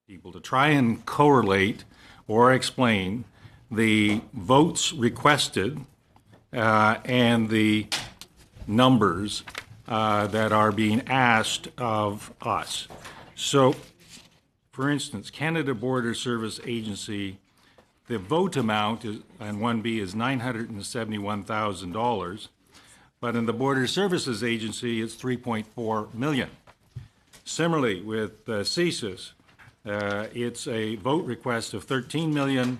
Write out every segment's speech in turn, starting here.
people to try and correlate or explain the votes requested and the numbers that are being asked of us. So, for instance, Canada Border Service Agency, the vote amount is, on 1B is $971,000, but in the Border Services Agency, it's $3.4 million. Similarly, with CSIS, it's a vote request of $13 million,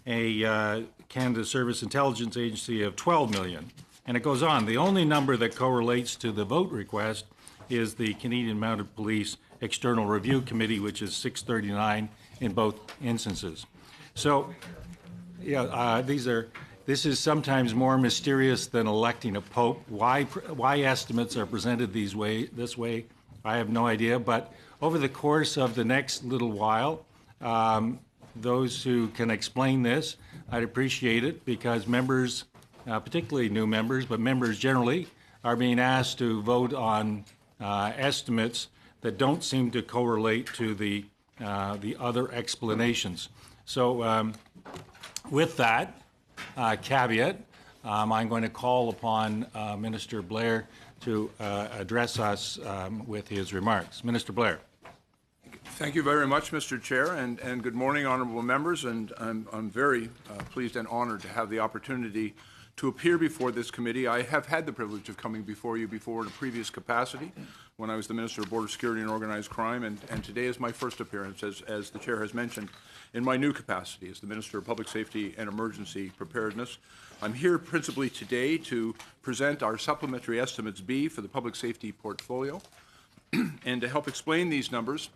a Canada Service Intelligence Agency of $12 million, and it goes on. The only number that correlates to the vote request is the Canadian Mounted Police External Review Committee, which is 639 in both instances. So, yeah, this is sometimes more mysterious than electing a pope. Why estimates are presented this way, I have no idea. But over the course of the next little while, those who can explain this, I'd appreciate it, because members, particularly new members, but members generally, are being asked to vote on estimates that don't seem to correlate to the other explanations. So with that caveat, I'm going to call upon Minister Blair to address us with his remarks. Minister Blair. Thank you very much, Mr. Chair, and good morning, honourable members. And I'm very pleased and honoured to have the opportunity to appear before this committee. I have had the privilege of coming before you before in a previous capacity when I was the Minister of Border Security and Organised Crime, and today is my first appearance, as the Chair has mentioned, in my new capacity as the Minister of Public Safety and Emergency Preparedness. I'm here principally today to present our Supplementary Estimates B for the public safety portfolio. And to help explain these numbers,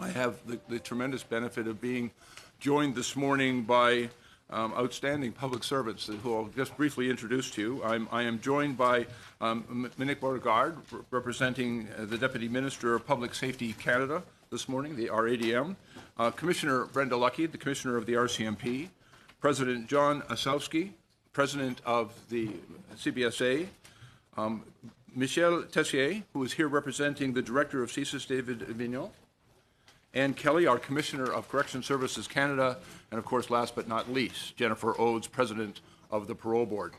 I have the tremendous benefit of being joined this morning by outstanding public servants who I'll just briefly introduce to you. I am joined by Monique Beauregard, representing the Deputy Minister of Public Safety Canada this morning, the RADM, Commissioner Brenda Luckie, the Commissioner of the RCMP, President John Asowski, President of the CBSA, Michel Tessier, who is here representing the Director of CSIS, David Vigneault, Ann Kelly, our Commissioner of Correction Services Canada, and of course, last but not least, Jennifer Odes, President of the Parole Board.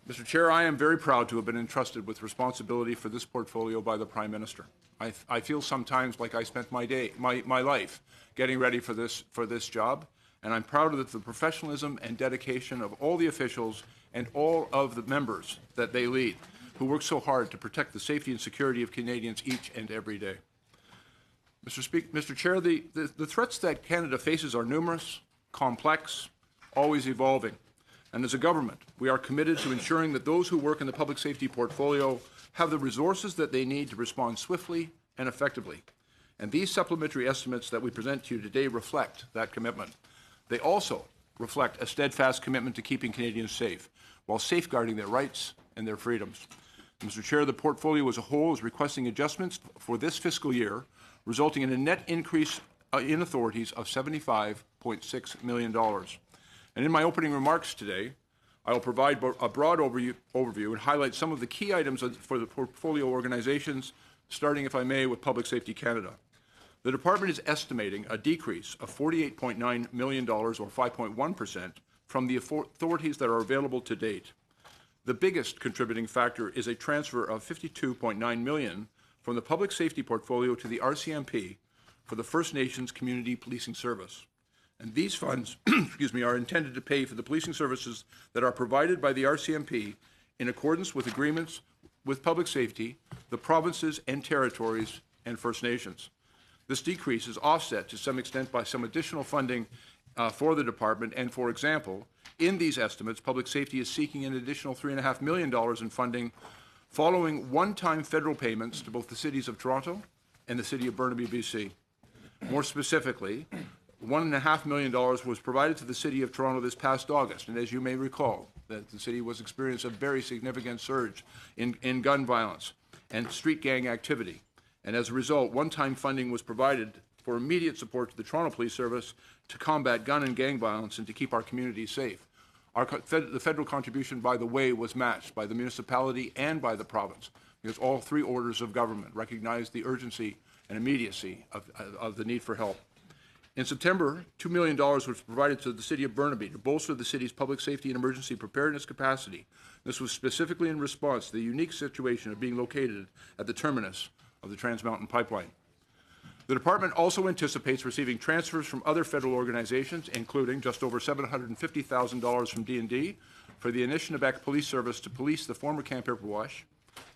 Mr. Chair, I am very proud to have been entrusted with responsibility for this portfolio by the Prime Minister. I feel sometimes like I spent my life getting ready for this job, and I'm proud of the professionalism and dedication of all the officials and all of the members that they lead, who work so hard to protect the safety and security of Canadians each and every day. Mr. Chair, the threats that Canada faces are numerous, complex, always evolving. And as a government, we are committed to ensuring that those who work in the public safety portfolio have the resources that they need to respond swiftly and effectively. And these supplementary estimates that we present to you today reflect that commitment. They also reflect a steadfast commitment to keeping Canadians safe while safeguarding their rights and their freedoms. Mr. Chair, the portfolio as a whole is requesting adjustments for this fiscal year, resulting in a net increase in authorities of $75.6 million. And in my opening remarks today, I will provide a broad overview and highlight some of the key items for the portfolio organizations, starting, if I may, with Public Safety Canada. The Department is estimating a decrease of $48.9 million, or 5.1%, from the authorities that are available to date. The biggest contributing factor is a transfer of $52.9 million from the Public Safety portfolio to the RCMP for the First Nations Community Policing Service. And these funds are intended to pay for the policing services that are provided by the RCMP in accordance with agreements with Public Safety, the provinces and territories, and First Nations. This decrease is offset to some extent by some additional funding for the department, and for example, in these estimates, Public Safety is seeking an additional $3.5 million in funding following one-time federal payments to both the cities of Toronto and the city of Burnaby, BC. More specifically, $1.5 million was provided to the City of Toronto this past August, and as you may recall, that the city was experiencing a very significant surge in gun violence and street gang activity. And as a result, one-time funding was provided for immediate support to the Toronto Police Service to combat gun and gang violence and to keep our communities safe. The federal contribution, by the way, was matched by the municipality and by the province, because all three orders of government recognized the urgency and immediacy of the need for help. In September, $2 million was provided to the City of Burnaby to bolster the city's public safety and emergency preparedness capacity. This was specifically in response to the unique situation of being located at the terminus of the Trans Mountain Pipeline. The department also anticipates receiving transfers from other federal organizations, including just over $750,000 from D&D for the Anishinaabe Police Service to police the former Camp Ipperwash,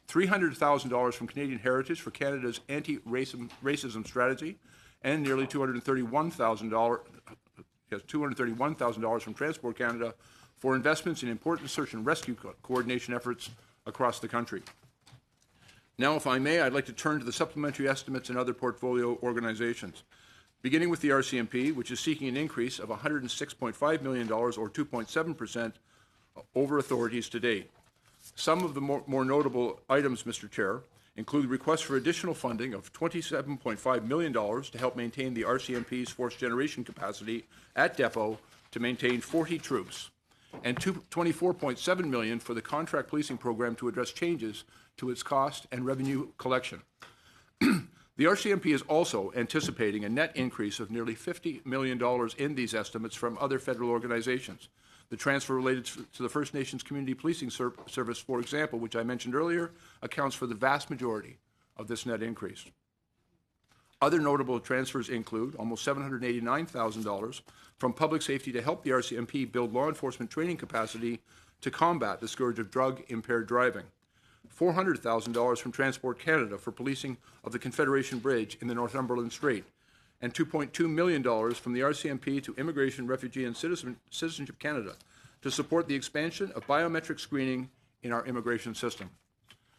$300,000 from Canadian Heritage for Canada's anti-racism strategy, and nearly $231,000 from Transport Canada for investments in important search and rescue coordination efforts across the country. Now, if I may, I'd like to turn to the supplementary estimates and other portfolio organizations. Beginning with the RCMP, which is seeking an increase of $106.5 million, or 2.7%, over authorities to date. Some of the more notable items, Mr. Chair, include requests for additional funding of $27.5 million to help maintain the RCMP's force generation capacity at depot to maintain 40 troops, and $24.7 million for the contract policing program to address changes to its cost and revenue collection. The RCMP is also anticipating a net increase of nearly $50 million in these estimates from other federal organizations. The transfer related to the First Nations Community Policing Service, for example, which I mentioned earlier, accounts for the vast majority of this net increase. Other notable transfers include almost $789,000 from public safety to help the RCMP build law enforcement training capacity to combat the scourge of drug-impaired driving, $400,000 from Transport Canada for policing of the Confederation Bridge in the Northumberland Strait, and $2.2 million from the RCMP to Immigration, Refugee and Citizenship Canada to support the expansion of biometric screening in our immigration system.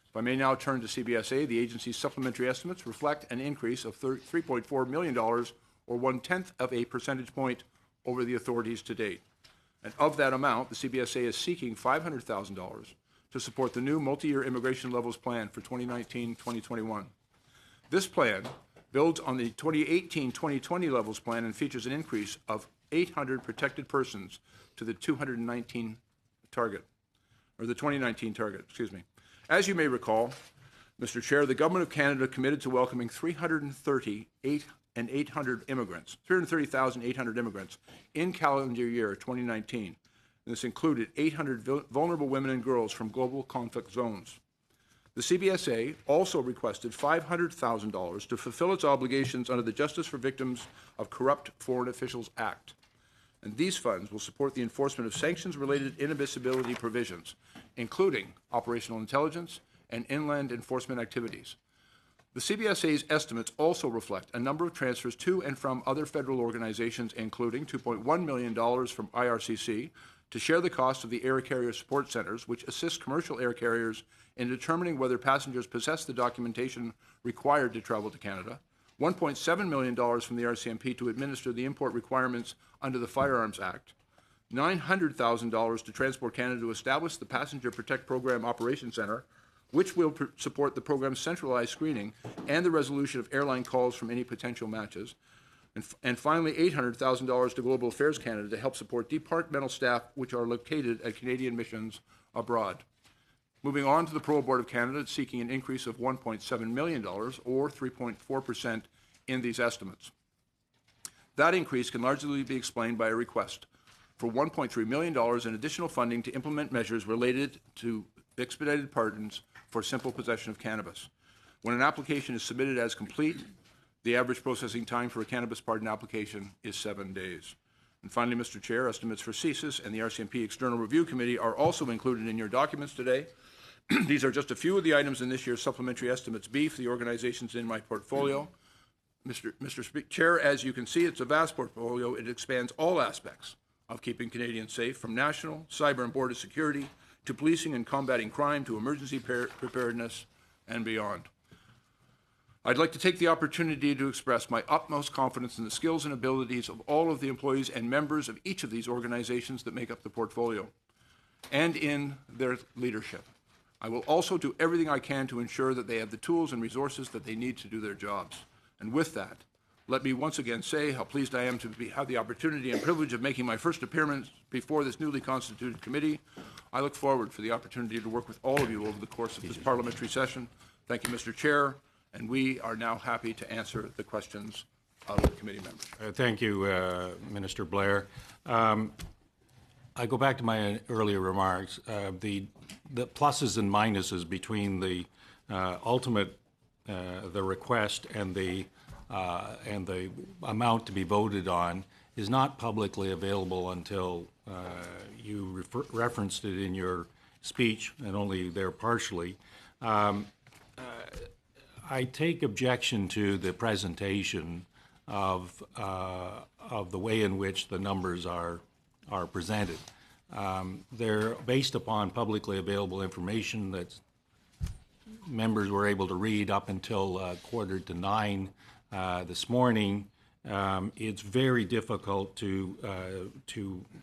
If I may now turn to CBSA, the agency's supplementary estimates reflect an increase of $3.4 million, or 1/10 of a percentage point over the authorities to date. And of that amount, the CBSA is seeking $500,000 to support the new multi-year immigration levels plan for 2019-2021. This plan builds on the 2018-2020 levels plan and features an increase of 800 protected persons to the 2019 target, or the 2019 target, excuse me. As you may recall, Mr. Chair, the Government of Canada committed to welcoming 330,800 immigrants in calendar year 2019. And this included 800 vulnerable women and girls from global conflict zones. The CBSA also requested $500,000 to fulfill its obligations under the Justice for Victims of Corrupt Foreign Officials Act. And these funds will support the enforcement of sanctions-related inadmissibility provisions, including operational intelligence and inland enforcement activities. The CBSA's estimates also reflect a number of transfers to and from other federal organizations, including $2.1 million from IRCC to share the cost of the air carrier support centers, which assist commercial air carriers in determining whether passengers possess the documentation required to travel to Canada, $1.7 million from the RCMP to administer the import requirements under the Firearms Act, $900,000 to Transport Canada to establish the Passenger Protect Program Operations Center, which will support the program's centralized screening and the resolution of airline calls from any potential matches, and finally $800,000 to Global Affairs Canada to help support departmental staff which are located at Canadian missions abroad. Moving on to the Parole Board of Canada, it's seeking an increase of $1.7 million, or 3.4% in these estimates. That increase can largely be explained by a request for $1.3 million in additional funding to implement measures related to expedited pardons for simple possession of cannabis. When an application is submitted as complete, the average processing time for a cannabis pardon application is 7 days. And finally, Mr. Chair, estimates for CSIS and the RCMP External Review Committee are also included in your documents today. These are just a few of the items in this year's supplementary estimates B for the organizations in my portfolio. Mr. Chair, as you can see, it's a vast portfolio. It expands all aspects of keeping Canadians safe, from national, cyber and border security, to policing and combating crime, to emergency preparedness, and beyond. I'd like to take the opportunity to express my utmost confidence in the skills and abilities of all of the employees and members of each of these organizations that make up the portfolio, and in their leadership. I will also do everything I can to ensure that they have the tools and resources that they need to do their jobs. And with that, let me once again say how pleased I am to have the opportunity and privilege of making my first appearance before this newly constituted committee. I look forward for the opportunity to work with all of you over the course of this parliamentary session. Thank you, Mr. Chair, And we are now happy to answer the questions of the committee members. Thank you, Minister Blair. I go back to my earlier remarks. The pluses and minuses between the ultimate, the request and the amount to be voted on is not publicly available until you referenced it in your speech, and only there partially. I take objection to the presentation of the way in which the numbers are presented. They're based upon publicly available information that members were able to read up until 8:45 this morning. It's very difficult to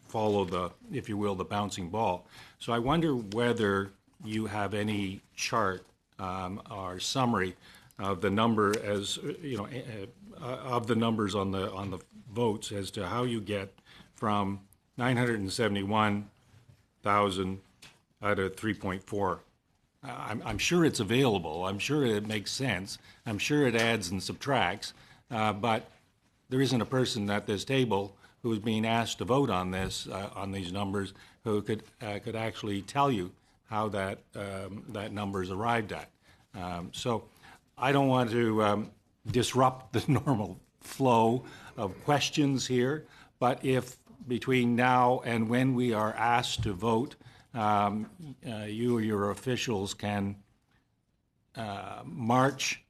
follow the, if you will, the bouncing ball. So I wonder whether you have any chart or summary of the number, as you know, of the numbers on the votes, as to how you get from 971,000 out of 3.4. I'm sure it's available. I'm sure it makes sense. I'm sure it adds and subtracts, but there isn't a person at this table who is being asked to vote on this, on these numbers, who could actually tell you how that number is arrived at. So I don't want to disrupt the normal flow of questions here, but if between now and when we are asked to vote, you or your officials can march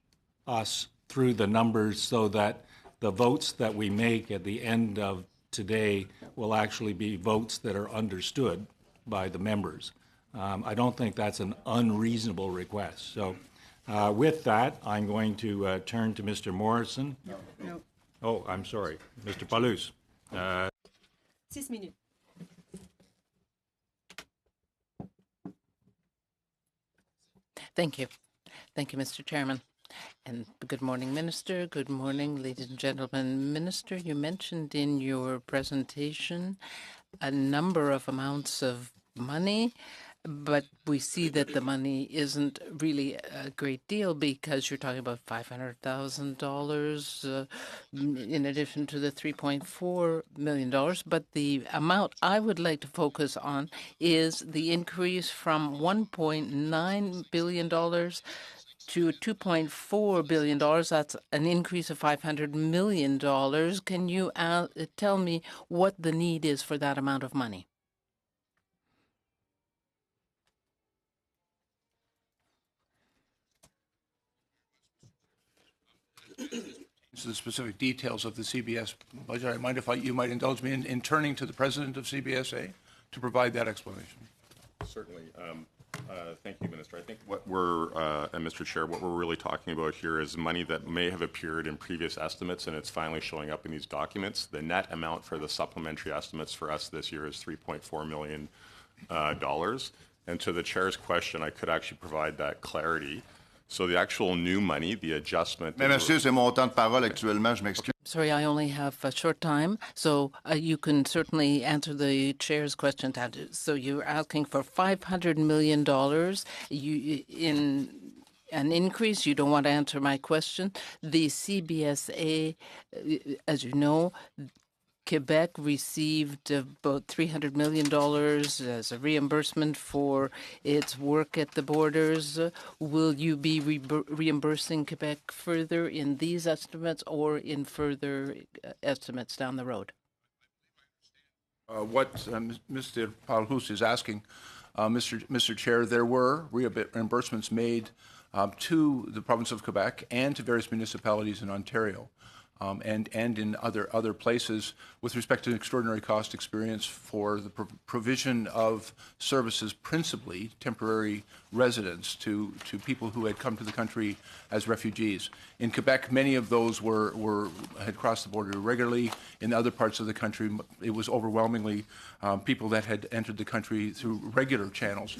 us through the numbers so that the votes that we make at the end of today will actually be votes that are understood by the members. I don't think that's an unreasonable request. So with that, I'm going to turn to Mr. Morrison. No. Oh, I'm sorry. Mr. Palus. 6 minutes. Thank you. Thank you, Mr. Chairman. And good morning, Minister. Good morning, ladies and gentlemen. Minister, you mentioned in your presentation a number of amounts of money, but we see that the money isn't really a great deal because you're talking about $500,000 in addition to the $3.4 million. But the amount I would like to focus on is the increase from $1.9 billion to $2.4 billion. That's an increase of $500 million. Can you tell me what the need is for that amount of money? To the specific details of the CBS budget, I mind if you might indulge me in turning to the president of CBSA to provide that explanation. Certainly. Thank you, Minister. I think what we're, and Mr. Chair, what we're really talking about here is money that may have appeared in previous estimates, and it's finally showing up in these documents. The net amount for the supplementary estimates for us this year is $3.4 million. And to the Chair's question, I could actually provide that clarity. So the actual new money, the adjustment... Mais monsieur, c'est mon temps de parole actuellement, je m'excuse. Sorry, I only have a short time, so you can certainly answer the chair's question. So you're asking for $500 million in an increase. You don't want to answer my question. The CBSA, as you know, Quebec received about $300 million as a reimbursement for its work at the borders. Will you be reimbursing Quebec further in these estimates or in further estimates down the road? What Mr. Palhus is asking, Mr. Chair, there were reimbursements made to the province of Quebec and to various municipalities in Ontario. And in other places with respect to extraordinary cost experience for the provision of services, principally temporary residence to people who had come to the country as refugees. In Quebec, many of those had crossed the border irregularly. In other parts of the country, it was overwhelmingly people that had entered the country through regular channels,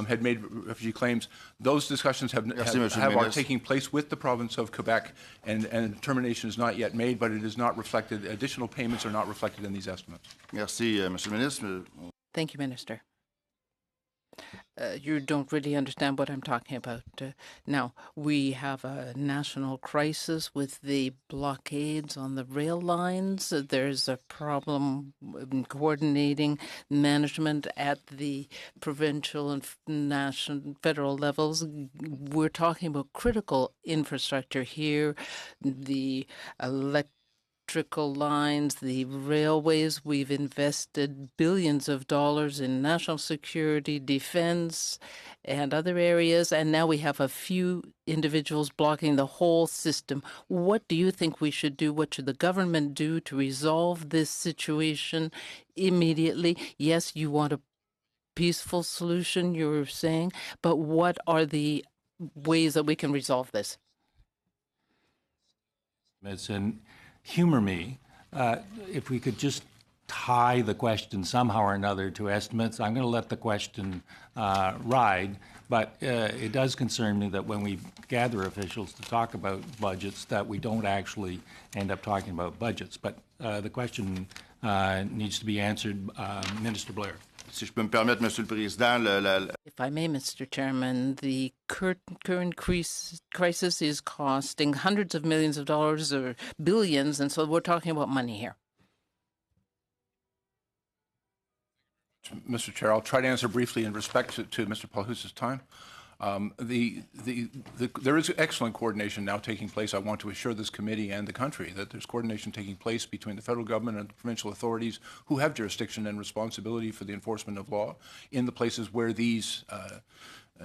had made refugee claims. Those discussions are taking place with the province of Quebec, and determination is not yet made, but it is not reflected. Additional payments are not reflected in these estimates. Merci, Monsieur le Ministre. Thank you, Minister. You don't really understand what I'm talking about. Now, we have a national crisis with the blockades on the rail lines. There's a problem in coordinating management at the provincial and national, federal levels. We're talking about critical infrastructure here, the electrical lines, the railways. We've invested billions of dollars in national security, defense, and other areas, and now we have a few individuals blocking the whole system. What do you think we should do? What should the government do to resolve this situation immediately? Yes, you want a peaceful solution, you're saying, but what are the ways that we can resolve this? And humor me, if we could just tie the question somehow or another to estimates. I'm going to let the question ride, but it does concern me that when we gather officials to talk about budgets, that we don't actually end up talking about budgets. But the question needs to be answered. Minister Blair. Si je peux me permettre, Monsieur le Président, If I may, Mr. Chairman, the current crisis is costing hundreds of millions of dollars or billions, and so we're talking about money here. Mr. Chair, I'll try to answer briefly in respect to Mr. Palhus's time. There is excellent coordination now taking place. I want to assure this committee and the country that there's coordination taking place between the federal government and the provincial authorities who have jurisdiction and responsibility for the enforcement of law in the places where these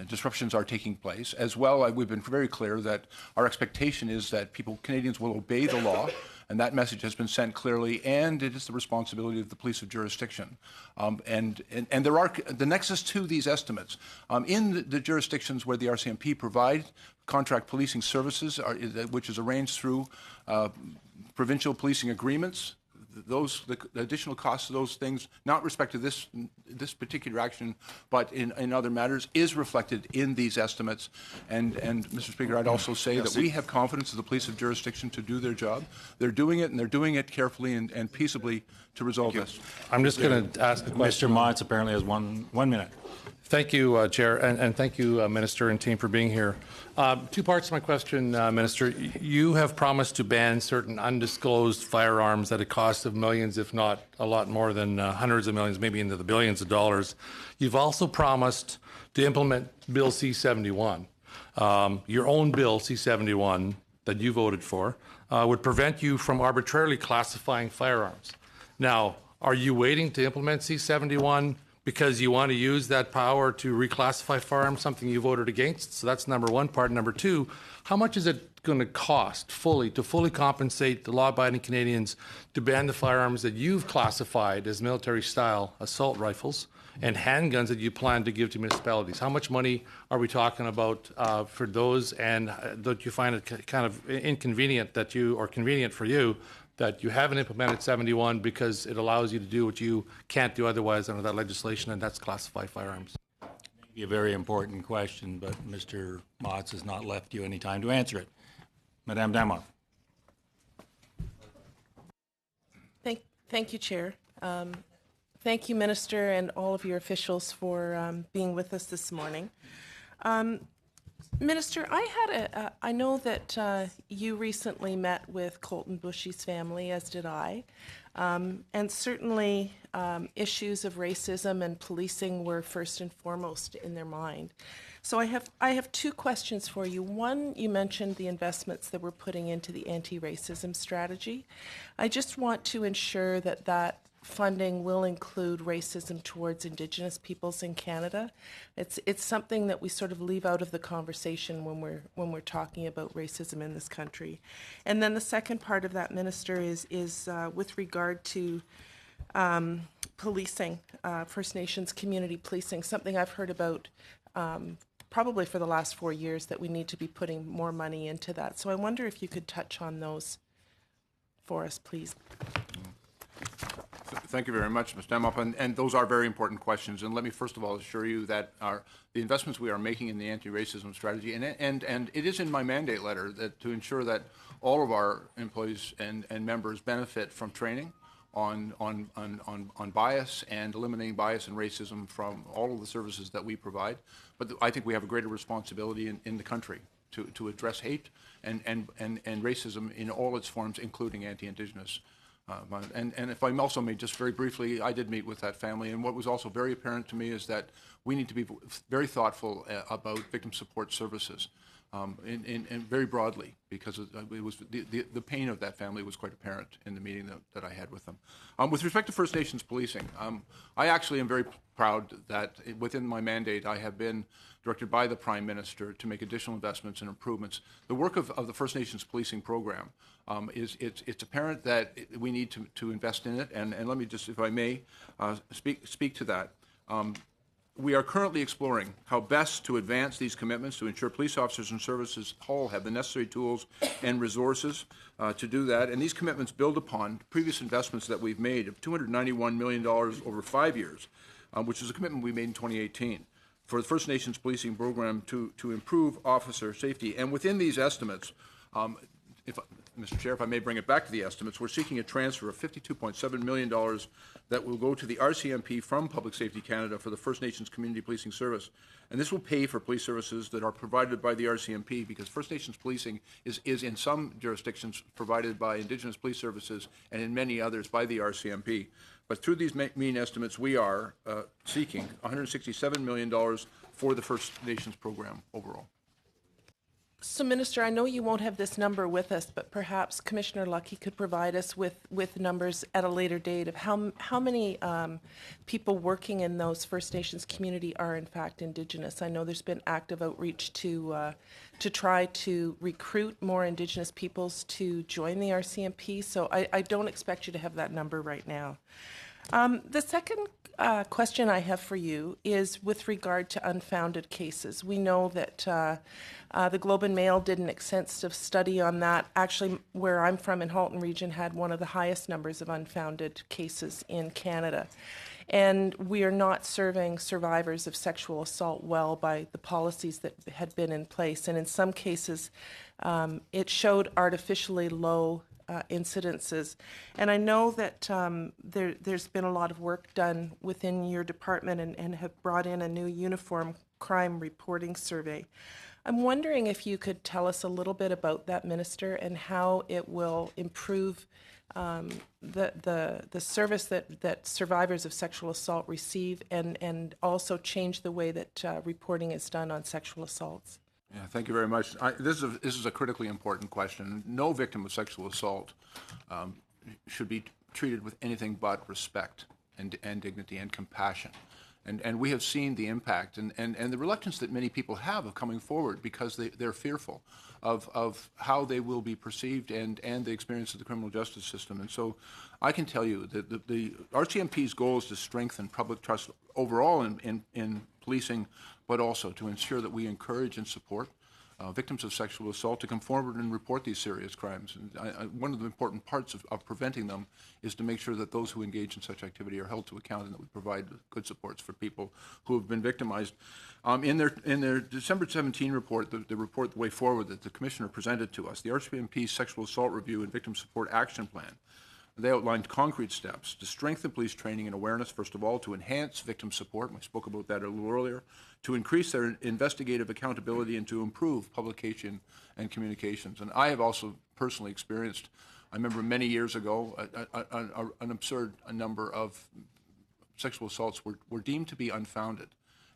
disruptions are taking place. As well, we've been very clear that our expectation is that Canadians will obey the law, and that message has been sent clearly, and it is the responsibility of the police of jurisdiction. And there are the nexus to these estimates. In the jurisdictions where the RCMP provide contract policing services, which is arranged through provincial policing agreements, the additional costs of those things, not respect to this particular action, but in other matters, is reflected in these estimates. And Mr. Speaker, I'd also say that we have confidence in the police of jurisdiction to do their job. They're doing it, and they're doing it carefully and peaceably to resolve this. I'm just going to ask a question. Mr. Motz apparently has one minute. Thank you, Chair, and thank you, Minister and team, for being here. Two parts to my question, Minister. You have promised to ban certain undisclosed firearms at a cost of millions, if not a lot more than hundreds of millions, maybe into the billions of dollars. You've also promised to implement Bill C-71. Your own Bill C-71 that you voted for would prevent you from arbitrarily classifying firearms. Now, are you waiting to implement C-71 because you want to use that power to reclassify firearms, something you voted against? So that's number one part. Number two, how much is it going to cost to fully compensate the law-abiding Canadians to ban the firearms that you've classified as military-style assault rifles and handguns that you plan to give to municipalities? How much money are we talking about for those, and don't you find it kind of inconvenient or convenient for you that you haven't implemented 71 because it allows you to do what you can't do otherwise under that legislation, and that's classify firearms? Maybe a very important question, but Mr. Motz has not left you any time to answer it. Madame Damoff. Thank you, Chair. Thank you, Minister, and all of your officials for being with us this morning. Minister, I know that you recently met with Colton Bushy's family, as did I, and certainly issues of racism and policing were first and foremost in their mind. So I have two questions for you. One, you mentioned the investments that we're putting into the anti-racism strategy. I just want to ensure that that funding will include racism towards Indigenous peoples in Canada. It's something that we sort of leave out of the conversation when we're talking about racism in this country. And then the second part of that, Minister, is with regard to policing, First Nations community policing, something I've heard about probably for the last 4 years, that we need to be putting more money into that. So I wonder if you could touch on those for us, please. Thank you very much, Ms. Demoff, and those are very important questions. And let me first of all assure you that the investments we are making in the anti-racism strategy, and it is in my mandate letter that to ensure that all of our employees and members benefit from training. on bias and eliminating bias and racism from all of the services that we provide. But I think we have a greater responsibility in the country to address hate and racism in all its forms, including anti-Indigenous. And if I also may just very briefly, I did meet with that family, and what was also very apparent to me is that we need to be very thoughtful about victim support services. And very broadly, because it was the pain of that family was quite apparent in the meeting that I had with them. With respect to First Nations policing, I actually am very proud that within my mandate I have been directed by the Prime Minister to make additional investments and improvements. The work of the First Nations policing program it's apparent that we need to invest in it, and let me just, if I may, speak to that. We are currently exploring how best to advance these commitments to ensure police officers and services all have the necessary tools and resources to do that. And these commitments build upon previous investments that we've made of $291 million over 5 years, which is a commitment we made in 2018 for the First Nations policing program to improve officer safety. And within these estimates, Mr. Chair, if I may bring it back to the estimates, we're seeking a transfer of $52.7 million that will go to the RCMP from Public Safety Canada for the First Nations Community Policing Service. And this will pay for police services that are provided by the RCMP, because First Nations policing is in some jurisdictions provided by Indigenous Police Services and in many others by the RCMP. But through these mean estimates, we are seeking $167 million for the First Nations program overall. So, Minister, I know you won't have this number with us, but perhaps Commissioner Lucky could provide us with numbers at a later date of how many people working in those First Nations community are in fact Indigenous. I know there's been active outreach to try to recruit more Indigenous peoples to join the RCMP, so I don't expect you to have that number right now. The second question I have for you is with regard to unfounded cases. We know that the Globe and Mail did an extensive study on that. Actually, where I'm from in Halton Region had one of the highest numbers of unfounded cases in Canada. And we are not serving survivors of sexual assault well by the policies that had been in place. And in some cases, it showed artificially low incidences. And I know that there's been a lot of work done within your department and have brought in a new uniform crime reporting survey. I'm wondering if you could tell us a little bit about that, Minister, and how it will improve the service that survivors of sexual assault receive, and also change the way that reporting is done on sexual assaults. Yeah, thank you very much. This is a critically important question. No victim of sexual assault should be treated with anything but respect and dignity and compassion. And we have seen the impact and the reluctance that many people have of coming forward because they're fearful of how they will be perceived and the experience of the criminal justice system. And so I can tell you that the RCMP's goal is to strengthen public trust overall in policing, but also to ensure that we encourage and support victims of sexual assault to come forward and report these serious crimes. And one of the important parts of preventing them is to make sure that those who engage in such activity are held to account and that we provide good supports for people who have been victimized. In their December 17 report, the report The Way Forward that the Commissioner presented to us, the RCMP's Sexual Assault Review and Victim Support Action Plan, they outlined concrete steps to strengthen police training and awareness, first of all, to enhance victim support, and we spoke about that a little earlier, to increase their investigative accountability, and to improve publication and communications. And I have also personally experienced, I remember many years ago, an absurd number of sexual assaults were deemed to be unfounded.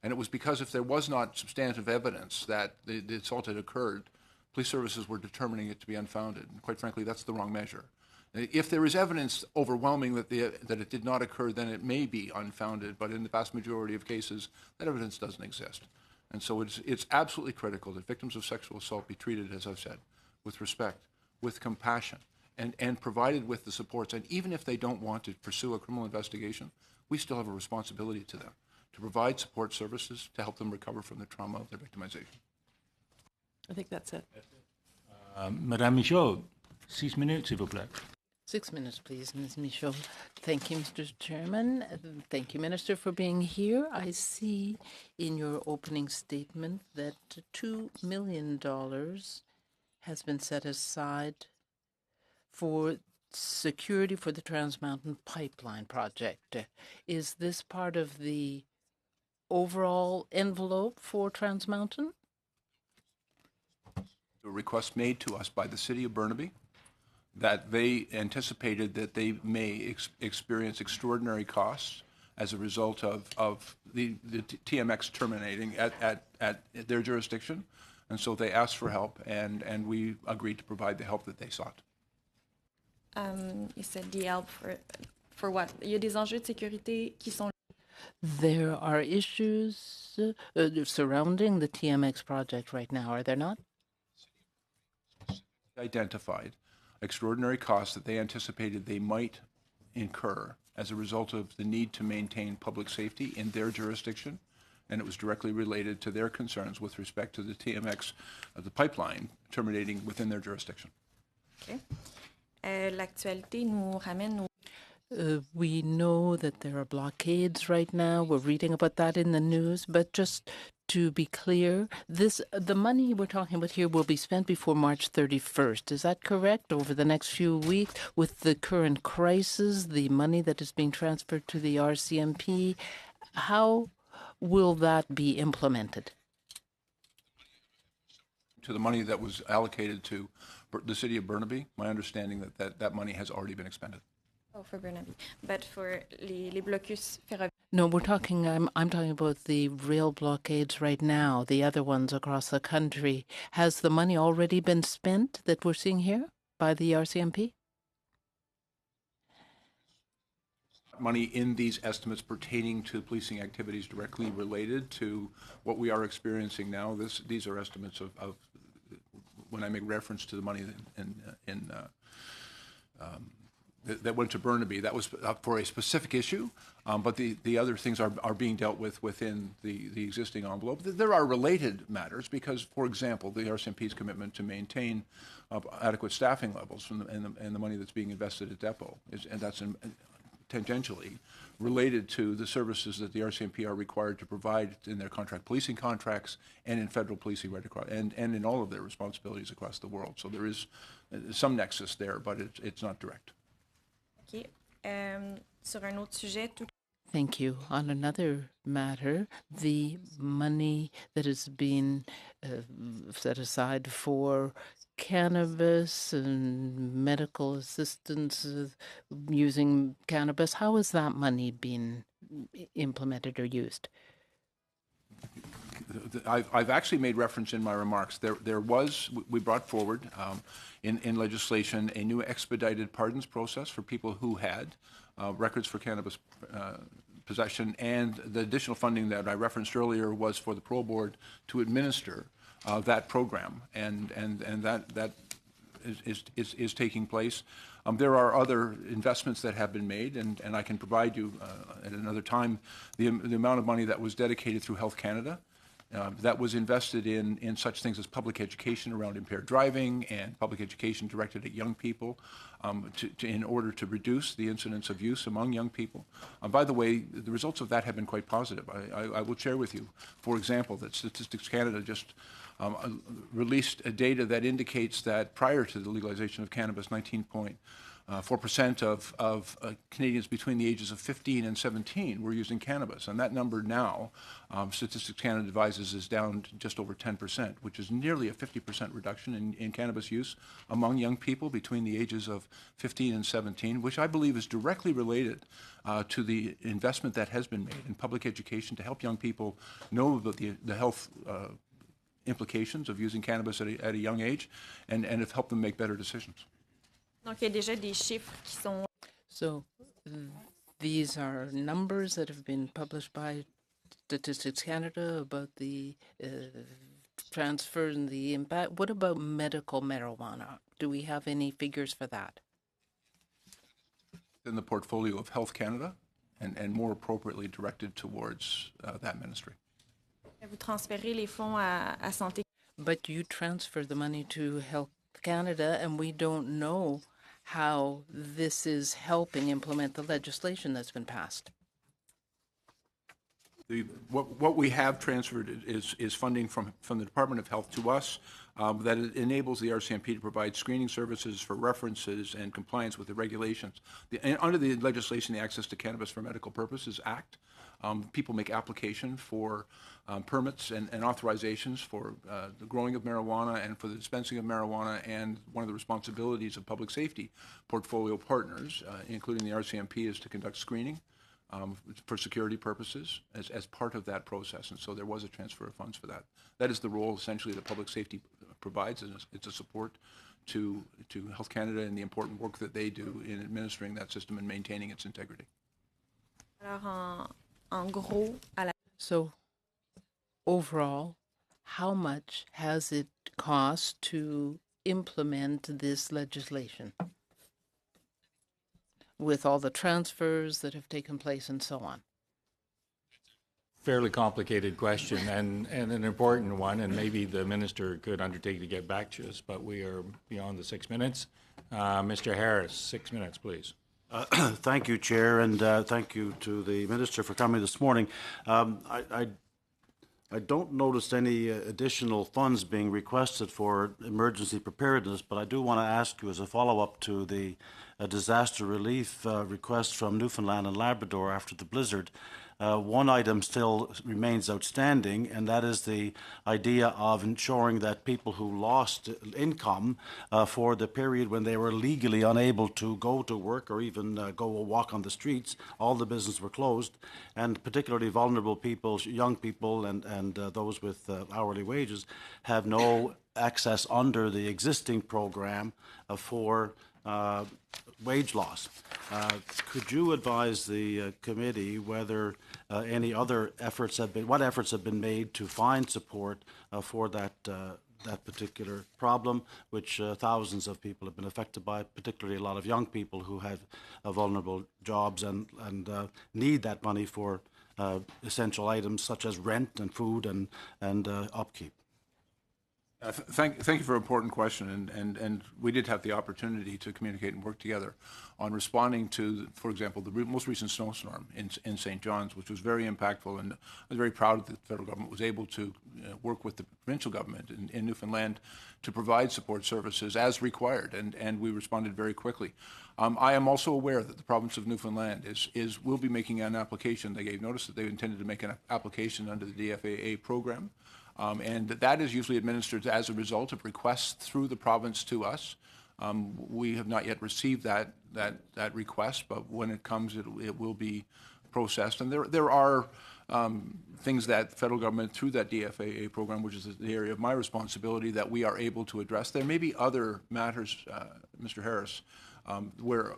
And it was because if there was not substantive evidence that the assault had occurred, police services were determining it to be unfounded. And quite frankly, that's the wrong measure. If there is evidence overwhelming that it did not occur, then it may be unfounded, but in the vast majority of cases, that evidence doesn't exist. And so it's absolutely critical that victims of sexual assault be treated, as I've said, with respect, with compassion, and provided with the supports. And even if they don't want to pursue a criminal investigation, we still have a responsibility to them to provide support services to help them recover from the trauma of their victimization. I think that's it. Madame Michaud, 6 minutes, s'il vous plaît. 6 minutes, please, Ms. Michaud. Thank you, Mr. Chairman. Thank you, Minister, for being here. I see in your opening statement that $2 million has been set aside for security for the Trans Mountain Pipeline project. Is this part of the overall envelope for Trans Mountain? A request made to us by the city of Burnaby that they anticipated that they may experience extraordinary costs as a result of the TMX terminating at their jurisdiction. And so they asked for help, and we agreed to provide the help that they sought. You said the help for what? Il y a des enjeux de sécurité qui sont. There are issues surrounding the TMX project right now, are there not? Identified extraordinary costs that they anticipated they might incur as a result of the need to maintain public safety in their jurisdiction, and it was directly related to their concerns with respect to the TMX, the pipeline, terminating within their jurisdiction. Okay. L'actualité nous ramène We know that there are blockades right now. We're reading about that in the news. But just to be clear, the money we're talking about here will be spent before March 31st. Is that correct? Over the next few weeks, with the current crisis, the money that is being transferred to the RCMP, how will that be implemented? To the money that was allocated to the city of Burnaby, my understanding that money has already been expended. Oh, for Burnaby, but for les blocus ferroviaires. No, I'm talking about the rail blockades right now, the other ones across the country. Has the money already been spent that we're seeing here by the RCMP? Money in these estimates pertaining to policing activities directly related to what we are experiencing now. These are estimates of when I make reference to the money that went to Burnaby. That was for a specific issue, but the other things are being dealt with within the existing envelope. There are related matters because, for example, the RCMP's commitment to maintain adequate staffing levels and the money that's being invested at Depot, and that's tangentially related to the services that the RCMP are required to provide in their contract policing contracts and in federal policing right across, and in all of their responsibilities across the world. So there is some nexus there, but it's not direct. Okay. Sur un autre sujet, tout. Thank you. On another matter, the money that has been set aside for cannabis and medical assistance using cannabis, how has that money been implemented or used? I've actually made reference in my remarks. We brought forward in legislation a new expedited pardons process for people who had records for cannabis possession, and the additional funding that I referenced earlier was for the parole board to administer that program, and that is taking place. There are other investments that have been made, and I can provide you at another time the amount of money that was dedicated through Health Canada. That was invested in such things as public education around impaired driving and public education directed at young people in order to reduce the incidence of use among young people. By the way, the results of that have been quite positive. I will share with you, for example, that Statistics Canada just released data that indicates that prior to the legalization of cannabis, 19.4% of Canadians between the ages of 15 and 17 were using cannabis. And that number now, Statistics Canada advises, is down to just over 10%, which is nearly a 50% reduction in cannabis use among young people between the ages of 15 and 17, which I believe is directly related to the investment that has been made in public education to help young people know about the health implications of using cannabis at a young age and have helped them make better decisions. Donc, il y a déjà des chiffres qui sont. So these are numbers that have been published by Statistics Canada about the transfer and the impact. What about medical marijuana? Do we have any figures for that? In the portfolio of Health Canada and more appropriately directed towards that ministry. Vous transférez les fonds à santé. But you transfer the money to Health Canada, and we don't know how this is helping implement the legislation that's been passed. What we have transferred is funding from the Department of Health to us that enables the RCMP to provide screening services for references and compliance with the regulations. Under the legislation, the Access to Cannabis for Medical Purposes Act, people make application for permits and authorizations for the growing of marijuana and for the dispensing of marijuana, and one of the responsibilities of public safety portfolio partners, including the RCMP, is to conduct screening for security purposes as part of that process. And so there was a transfer of funds for that. That is the role essentially that public safety provides, and it's a support to Health Canada and the important work that they do in administering that system and maintaining its integrity. Alors, en gros, à la So, overall, how much has it cost to implement this legislation with all the transfers that have taken place and so on? Fairly complicated question and an important one, and maybe the minister could undertake to get back to us, but we are beyond the 6 minutes. Mr. Harris, 6 minutes, please. Thank you, Chair, and thank you to the Minister for coming this morning. I don't notice any additional funds being requested for emergency preparedness, but I do want to ask you as a follow-up to the disaster relief request from Newfoundland and Labrador after the blizzard. One item still remains outstanding, and that is the idea of ensuring that people who lost income for the period when they were legally unable to go to work or even go walk on the streets, all the businesses were closed, and particularly vulnerable people, young people and those with hourly wages, have no access under the existing program for wage loss. Could you advise the committee whether any other efforts have been made to find support for that particular problem, which thousands of people have been affected by, particularly a lot of young people who have vulnerable jobs and need that money for essential items such as rent and food and upkeep? Thank you for an important question, and we did have the opportunity to communicate and work together on responding to, for example, the most recent snowstorm in St. John's, which was very impactful, and I was very proud that the federal government was able to work with the provincial government in Newfoundland to provide support services as required, and we responded very quickly. I am also aware that the province of Newfoundland will be making an application. They gave notice that they intended to make an application under the DFAA program. And that is usually administered as a result of requests through the province to us. We have not yet received that request, but when it comes, it will be processed. And there are things that the federal government, through that DFAA program, which is the area of my responsibility, that we are able to address. There may be other matters, Mr. Harris, where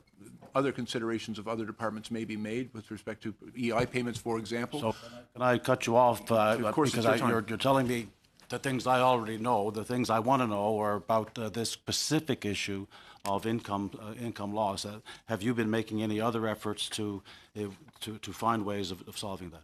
other considerations of other departments may be made with respect to EI payments, for example. So can I cut you off? Of course, because you're telling me the things I already know. The things I want to know are about this specific issue of income loss. Have you been making any other efforts to find ways of solving that?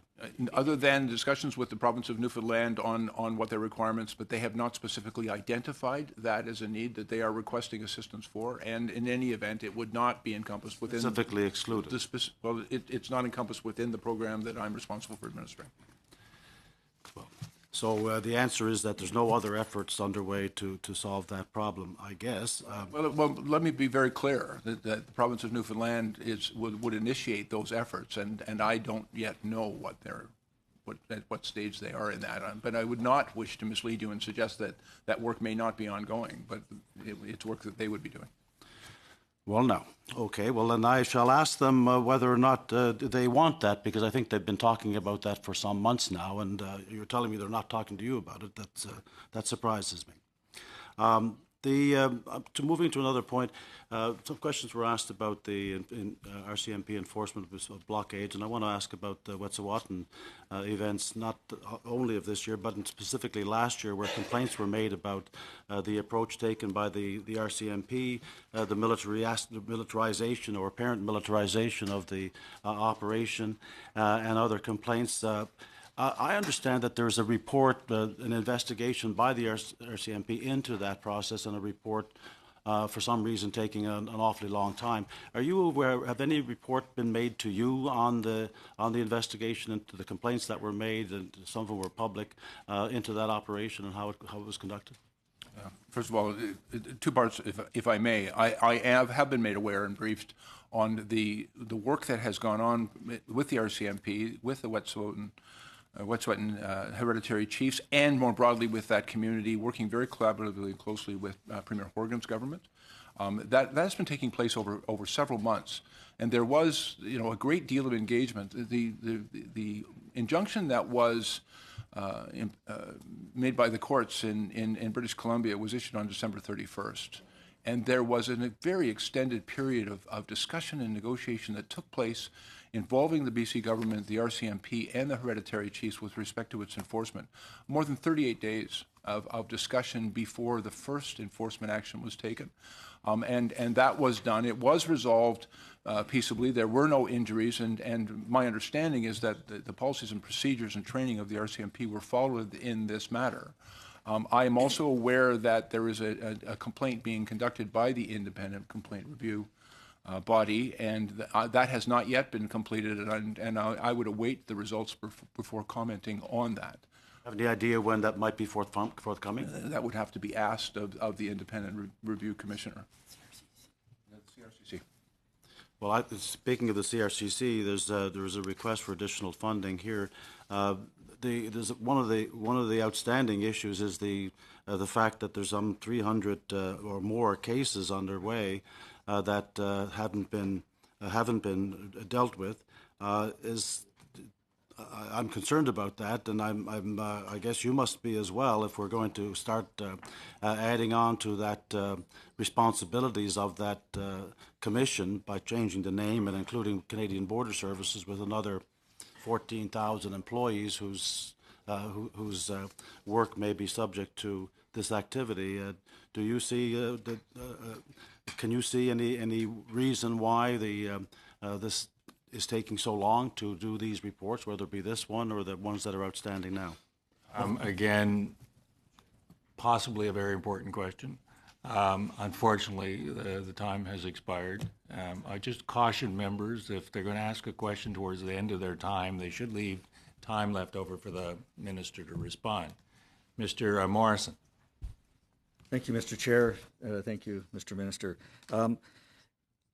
Other than discussions with the province of Newfoundland on what their requirements, but they have not specifically identified that as a need that they are requesting assistance for, and in any event, it would not be encompassed within... Specifically excluded? It's not encompassed within the program that I'm responsible for administering. Well, so the answer is that there's no other efforts underway to solve that problem, I guess. Well, let me be very clear that the province of Newfoundland would initiate those efforts, and I don't yet know at what stage they are in that. But I would not wish to mislead you and suggest that work may not be ongoing, but it's work that they would be doing. Well, no. Okay, well, then I shall ask them whether or not they want that, because I think they've been talking about that for some months now, and you're telling me they're not talking to you about it. That surprises me. Moving to another point, some questions were asked about the RCMP enforcement of blockades, and I want to ask about the Wet'suwet'en events, not only of this year, but specifically last year, where complaints were made about the approach taken by the RCMP, the militarization or apparent militarization of the operation, and other complaints. I understand that there's a report, an investigation by the RCMP into that process, and a report for some reason taking an awfully long time. Are you aware, have any report been made to you on the investigation into the complaints that were made, and some of them were public, into that operation and how it was conducted? First of all, two parts, if I may. I have been made aware and briefed on the work that has gone on with the RCMP, with the Wet'suwet'en hereditary chiefs, and more broadly with that community, working very collaboratively and closely with Premier Horgan's government. That has been taking place over several months, and there was, a great deal of engagement. The injunction that was made by the courts in British Columbia was issued on December 31st. And there was a very extended period of discussion and negotiation that took place involving the BC government, the RCMP, and the hereditary chiefs with respect to its enforcement. More than 38 days of discussion before the first enforcement action was taken. And that was done. It was resolved peaceably. There were no injuries, and my understanding is that the policies and procedures and training of the RCMP were followed in this matter. I am also aware that there is a complaint being conducted by the independent complaint review body, and that has not yet been completed, and I would await the results before commenting on that. Have any idea when that might be forthcoming? That would have to be asked of the independent review commissioner. CRCC. Well, speaking of the CRCC, there is a request for additional funding here. There's one of the outstanding issues is the fact that there's some 300 or more cases underway that haven't been dealt with. I'm concerned about that, and I guess you must be as well. If we're going to start adding on to that responsibilities of that commission by changing the name and including Canadian Border Services with another 14,000 employees whose work may be subject to this activity. Do you see? Can you see any reason why this is taking so long to do these reports, whether it be this one or the ones that are outstanding now? Again, possibly a very important question. Unfortunately, the time has expired. I just caution members, if they're going to ask a question towards the end of their time, they should leave time left over for the minister to respond. Mr. Morrison. Thank you, Mr. Chair. Thank you, Mr. Minister.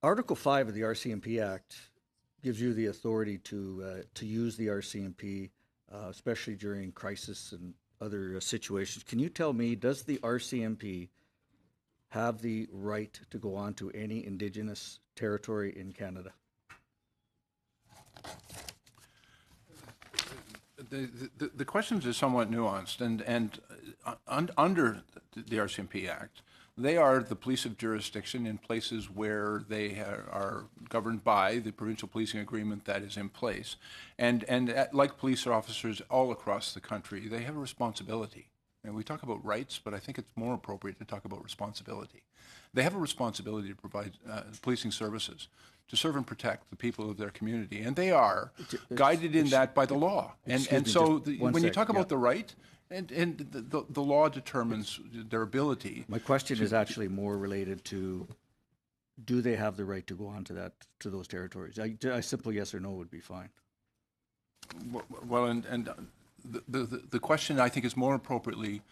Article 5 of the RCMP Act gives you the authority to use the RCMP, especially during crisis and other situations. Can you tell me, does the RCMP have the right to go on to any Indigenous territory in Canada? The questions are somewhat nuanced, and under the RCMP Act, they are the police of jurisdiction in places where they are governed by the provincial policing agreement that is in place. And like police officers all across the country, they have a responsibility. And we talk about rights, but I think it's more appropriate to talk about responsibility. They have a responsibility to provide policing services, to serve and protect the people of their community, and they are guided in that by the law. And so when you talk about the right, and the law determines their ability. My question is actually more related to, do they have the right to go on to those territories? A simple yes or no would be fine. Well, and the question, I think, is more appropriately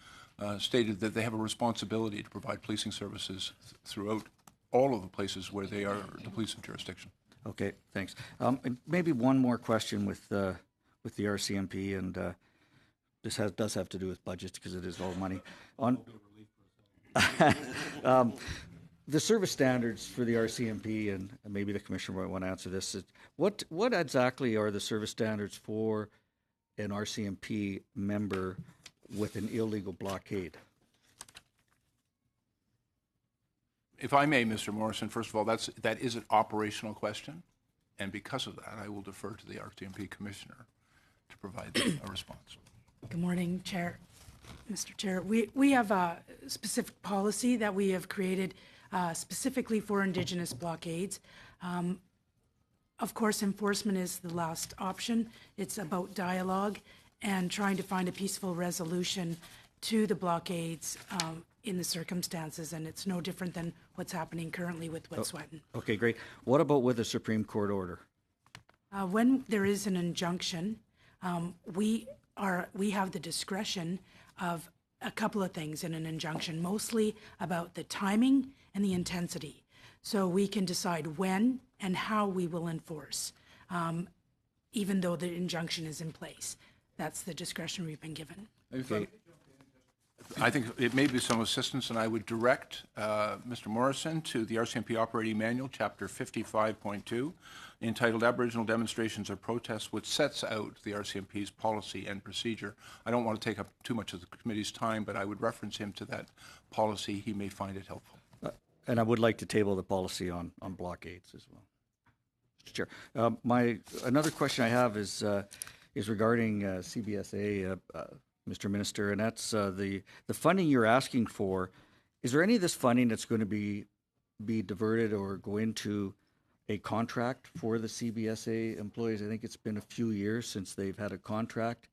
stated that they have a responsibility to provide policing services throughout all of the places where they are the police of jurisdiction. Okay, thanks. And maybe one more question with the RCMP, and this does have to do with budgets because it is all money. On the service standards for the RCMP, and maybe the commissioner might want to answer this. What exactly are the service standards for an RCMP member with an illegal blockade? If I may, Mr. Morrison, first of all, that is an operational question, and because of that, I will defer to the RCMP commissioner to provide a response. Good morning, Chair. Mr. Chair, we have a specific policy that we have created specifically for Indigenous blockades. Of course, enforcement is the last option. It's about dialogue and trying to find a peaceful resolution to the blockades in the circumstances, and it's no different than what's happening currently with Wet'suwet'en. Okay, great. What about with a Supreme Court order? When there is an injunction, we have the discretion of a couple of things in an injunction, mostly about the timing and the intensity. So we can decide when and how we will enforce, even though the injunction is in place. That's the discretion we've been given. Okay. I think it may be some assistance, and I would direct Mr. Morrison to the RCMP Operating Manual, Chapter 55.2, entitled Aboriginal Demonstrations or Protests, which sets out the RCMP's policy and procedure. I don't want to take up too much of the committee's time, but I would reference him to that policy. He may find it helpful. And I would like to table the policy on blockades as well. Mr. Chair, another question I have is regarding CBSA, Mr. Minister, and that's the funding you're asking for. Is there any of this funding that's going to be diverted or go into a contract for the CBSA employees? I think it's been a few years since they've had a contract.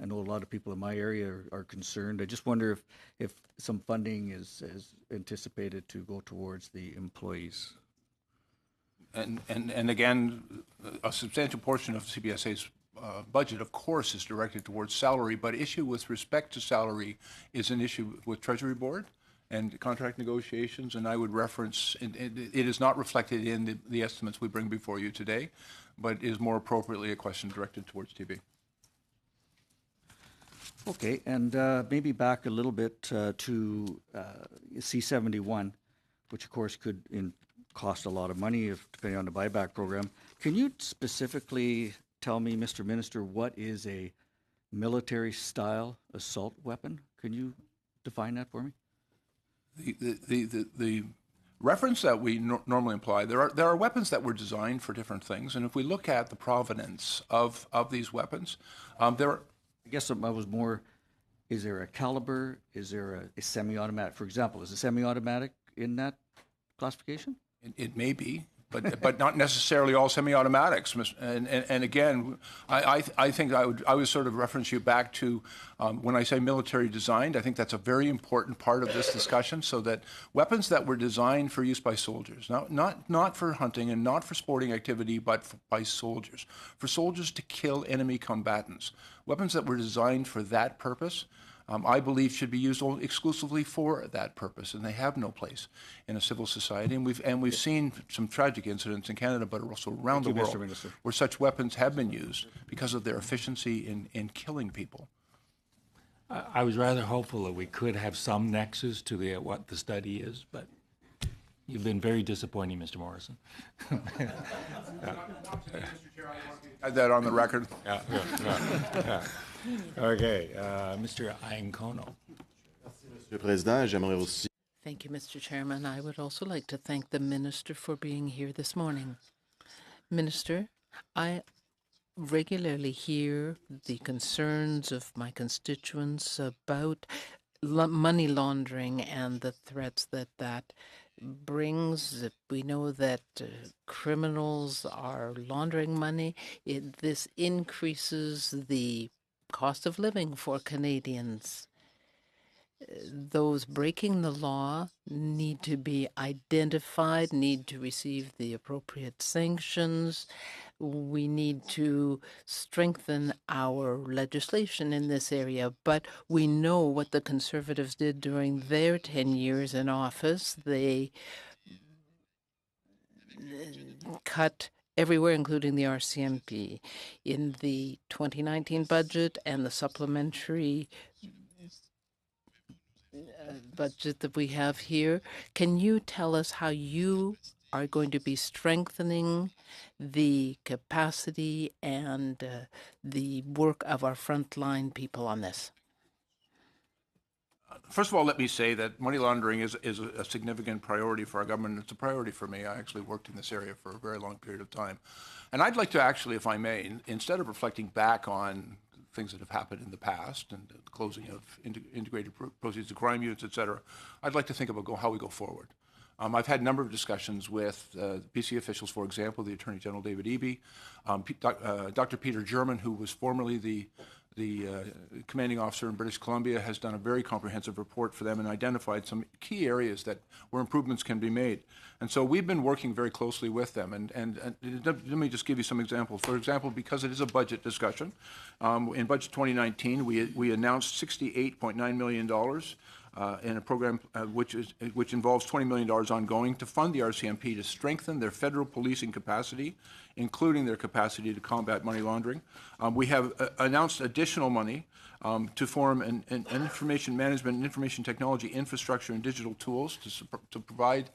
I know a lot of people in my area are concerned. I just wonder if some funding is anticipated to go towards the employees. And again, a substantial portion of CBSA's budget, of course, is directed towards salary, but issue with respect to salary is an issue with Treasury Board and contract negotiations, and I would reference, it is not reflected in the estimates we bring before you today, but is more appropriately a question directed towards TB. Okay, and maybe back a little bit to C-71, which of course could cost a lot of money depending on the buyback program. Can you specifically tell me, Mr. Minister, what is a military-style assault weapon? Can you define that for me? The reference that we normally imply, there are weapons that were designed for different things, and if we look at the provenance of these weapons, there are... I guess I was more, is there a caliber? Is there a semi-automatic? For example, is a semi-automatic in that classification? It may be, but not necessarily all semi-automatics. And again, I think I would sort of reference you back to when I say military designed. I think that's a very important part of this discussion. So that weapons that were designed for use by soldiers, not for hunting and not for sporting activity, but by soldiers, for soldiers to kill enemy combatants. Weapons that were designed for that purpose, I believe, should be used exclusively for that purpose, and they have no place in a civil society. And we've seen some tragic incidents in Canada, but also around the world, where such weapons have been used because of their efficiency in killing people. I was rather hopeful that we could have some nexus to what the study is, but you've been very disappointing, Mr. Morrison. Had that on the record. Yeah. Okay, Mr. Iancono. Thank you, Mr. Chairman. I would also like to thank the Minister for being here this morning. Minister, I regularly hear the concerns of my constituents about money laundering and the threats that brings. We know that criminals are laundering money. This increases the cost of living for Canadians. Those breaking the law need to be identified, need to receive the appropriate sanctions. We need to strengthen our legislation in this area, but we know what the Conservatives did during their 10 years in office. They cut everywhere, including the RCMP. In the 2019 budget and the supplementary budget that we have here, can you tell us how you are going to be strengthening the capacity and the work of our frontline people on this? First of all, let me say that money laundering is a significant priority for our government. It's a priority for me. I actually worked in this area for a very long period of time. And I'd like to actually, if I may, instead of reflecting back on things that have happened in the past and the closing of integrated proceeds of crime units, et cetera, I'd like to think about how we go forward. I've had a number of discussions with BC officials, for example, the Attorney General David Eby, Dr. Peter German, who was formerly the commanding officer in British Columbia has done a very comprehensive report for them and identified some key areas where improvements can be made. And so we've been working very closely with them. And let me just give you some examples. For example, because it is a budget discussion, in Budget 2019, we announced $68.9 million in a program which involves $20 million ongoing to fund the RCMP to strengthen their federal policing capacity, including their capacity to combat money laundering. We have announced additional money to form an information management and information technology infrastructure and digital tools to provide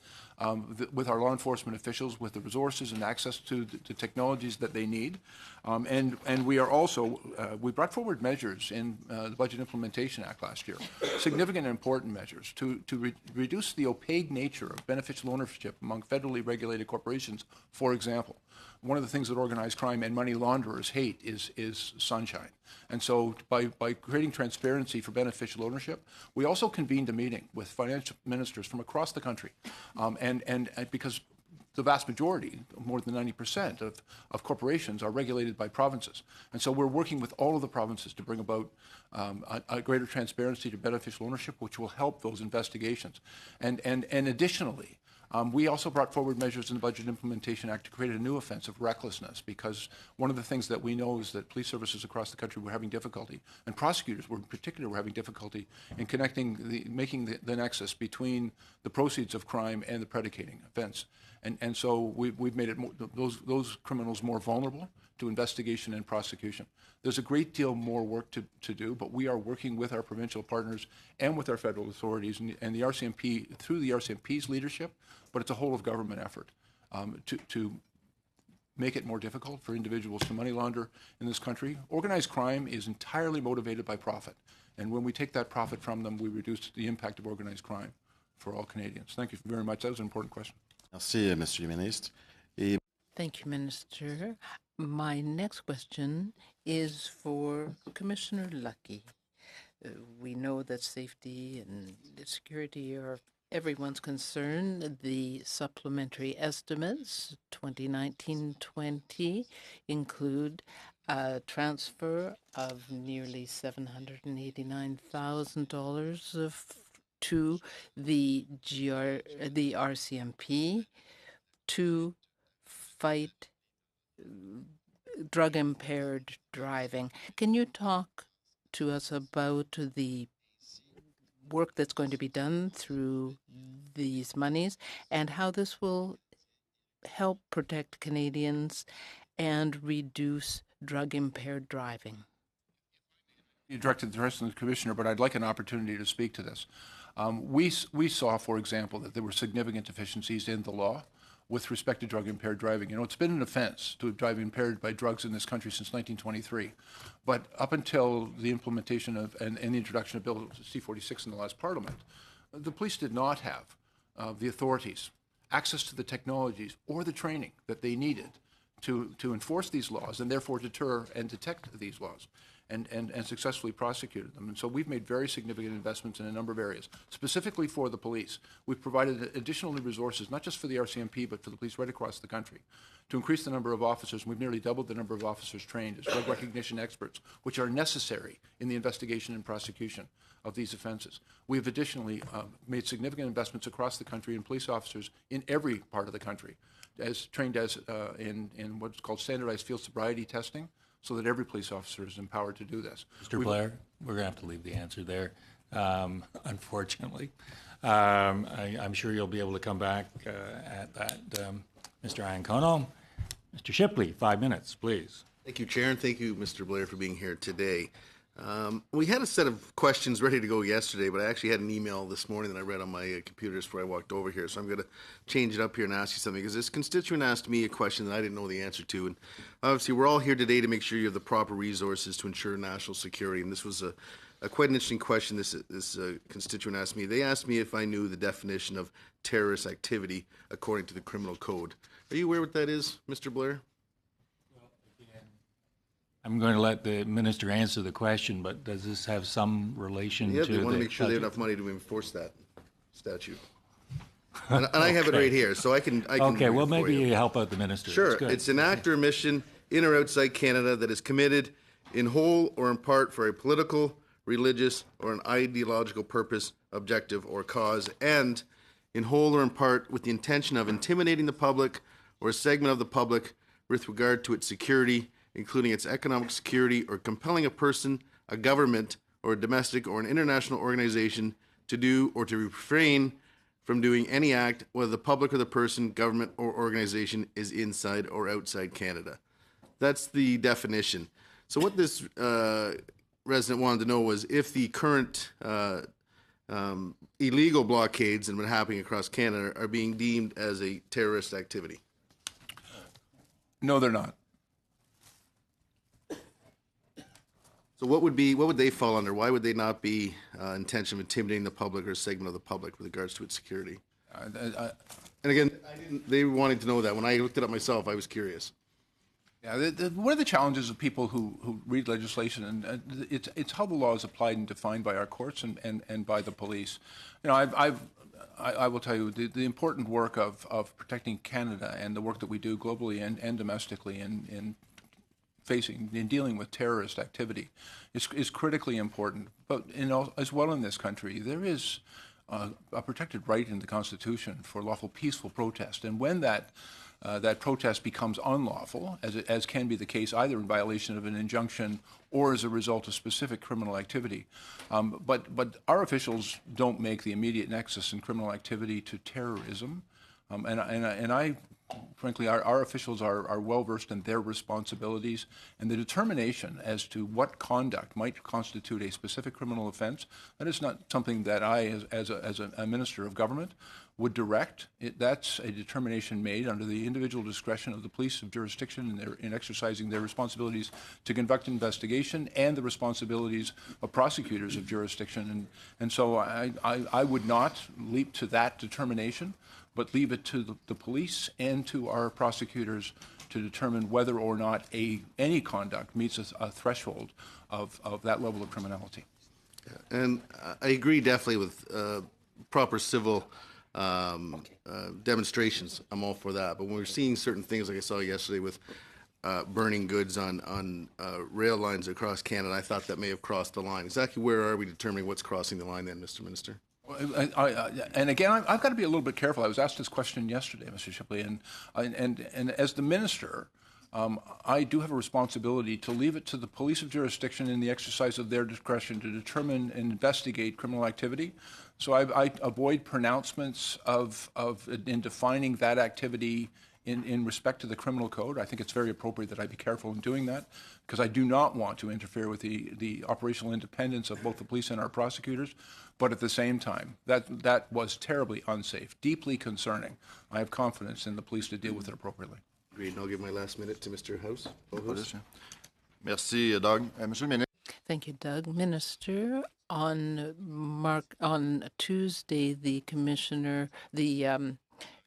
with our law enforcement officials with the resources and access to the technologies that they need. And we are also, we brought forward measures in the Budget Implementation Act last year, significant and important measures to reduce the opaque nature of beneficial ownership among federally regulated corporations, for example. One of the things that organized crime and money launderers hate is sunshine. And so by creating transparency for beneficial ownership, we also convened a meeting with financial ministers from across the country. And because the vast majority, more than 90% of corporations are regulated by provinces. And so we're working with all of the provinces to bring about a greater transparency to beneficial ownership, which will help those investigations. And additionally, we also brought forward measures in the Budget Implementation Act to create a new offense of recklessness, because one of the things that we know is that police services across the country were having difficulty, and prosecutors in particular were having difficulty in making the nexus between the proceeds of crime and the predicating offense. And so we've made it those criminals more vulnerable to investigation and prosecution. There's a great deal more work to do, but we are working with our provincial partners and with our federal authorities and the RCMP through the RCMP's leadership, but it's a whole of government effort to make it more difficult for individuals to money launder in this country. Organized crime is entirely motivated by profit, and when we take that profit from them, we reduce the impact of organized crime for all Canadians. Thank you very much. That was an important question. Merci, Monsieur le Ministre. Thank you, Minister. My next question is for Commissioner Lucky. We know that safety and security are everyone's concern. The supplementary estimates 2019-20 include a transfer of nearly $789,000 to the RCMP to fight drug-impaired driving. Can you talk to us about the work that's going to be done through these monies and how this will help protect Canadians and reduce drug-impaired driving? You directed the rest of the Commissioner, but I'd like an opportunity to speak to this. We saw, for example, that there were significant deficiencies in the law with respect to drug-impaired driving. You know, it's been an offense to drive impaired by drugs in this country since 1923. But up until the implementation of and the introduction of Bill C-46 in the last Parliament, the police did not have the authorities, access to the technologies, or the training that they needed to enforce these laws and therefore deter and detect these laws and successfully prosecuted them. And so we've made very significant investments in a number of areas, specifically for the police. We've provided additional resources, not just for the RCMP, but for the police right across the country, to increase the number of officers. We've nearly doubled the number of officers trained as drug recognition experts, which are necessary in the investigation and prosecution of these offenses. We have additionally made significant investments across the country in police officers in every part of the country, trained in what's called standardized field sobriety testing, so that every police officer is empowered to do this. Mr. Blair, we're going to have to leave the answer there, unfortunately. I'm sure you'll be able to come back at that. Mr. Iancono. Mr. Shipley, 5 minutes, please. Thank you, Chair, and thank you, Mr. Blair, for being here today. We had a set of questions ready to go yesterday, but I actually had an email this morning that I read on my computer just before I walked over here, so I'm going to change it up here and ask you something, because this constituent asked me a question that I didn't know the answer to, and obviously we're all here today to make sure you have the proper resources to ensure national security, and this was a quite an interesting question this constituent asked me. They asked me if I knew the definition of terrorist activity according to the criminal code. Are you aware what that is, Mr. Blair? I'm going to let the minister answer the question, but does this have some relation to they want to make sure they have enough money to enforce that statute. And I have it right here, so I can okay, well, maybe you help out the minister. Sure. It's an act or mission in or outside Canada that is committed in whole or in part for a political, religious, or an ideological purpose, objective, or cause, and in whole or in part with the intention of intimidating the public or a segment of the public with regard to its security, including its economic security, or compelling a person, a government, or a domestic or an international organization to do or to refrain from doing any act, whether the public or the person, government, or organization is inside or outside Canada. That's the definition. So what this resident wanted to know was if the current illegal blockades that have been happening across Canada are being deemed as a terrorist activity. No, they're not. So what would they fall under? Why would they not be intention of intimidating the public or a segment of the public with regards to its security? And again, they wanted to know that. When I looked it up myself, I was curious. Yeah, one of the challenges of people who read legislation, and it's how the law is applied and defined by our courts and by the police. You know, I will tell you the important work of protecting Canada and the work that we do globally and domestically in dealing with terrorist activity is critically important. But as well in this country, there is a protected right in the Constitution for lawful peaceful protest, and when that protest becomes unlawful, as can be the case either in violation of an injunction or as a result of specific criminal activity. But our officials don't make the immediate nexus in criminal activity to terrorism. Frankly, our officials are well versed in their responsibilities, and the determination as to what conduct might constitute a specific criminal offense, that is not something that I, as a minister of government, would direct. That's a determination made under the individual discretion of the police of jurisdiction in exercising their responsibilities to conduct investigation and the responsibilities of prosecutors of jurisdiction. And so I would not leap to that determination, but leave it to the police and to our prosecutors to determine whether or not any conduct meets a threshold of that level of criminality. And I agree definitely with proper civil demonstrations. I'm all for that. But when we're seeing certain things like I saw yesterday with burning goods on rail lines across Canada, I thought that may have crossed the line. Exactly where are we determining what's crossing the line then, Mr. Minister? And again, I've got to be a little bit careful. I was asked this question yesterday, Mr. Shipley, and as the minister, I do have a responsibility to leave it to the police of jurisdiction in the exercise of their discretion to determine and investigate criminal activity. So I avoid pronouncements in defining that activity in respect to the criminal code. I think it's very appropriate that I be careful in doing that because I do not want to interfere with the operational independence of both the police and our prosecutors. But at the same time, that was terribly unsafe, deeply concerning. I have confidence in the police to deal with it appropriately. Agreed. And I'll give my last minute to Mr. House. Merci, Doug. Monsieur le Ministre. Thank you, Doug. Minister, on Tuesday, the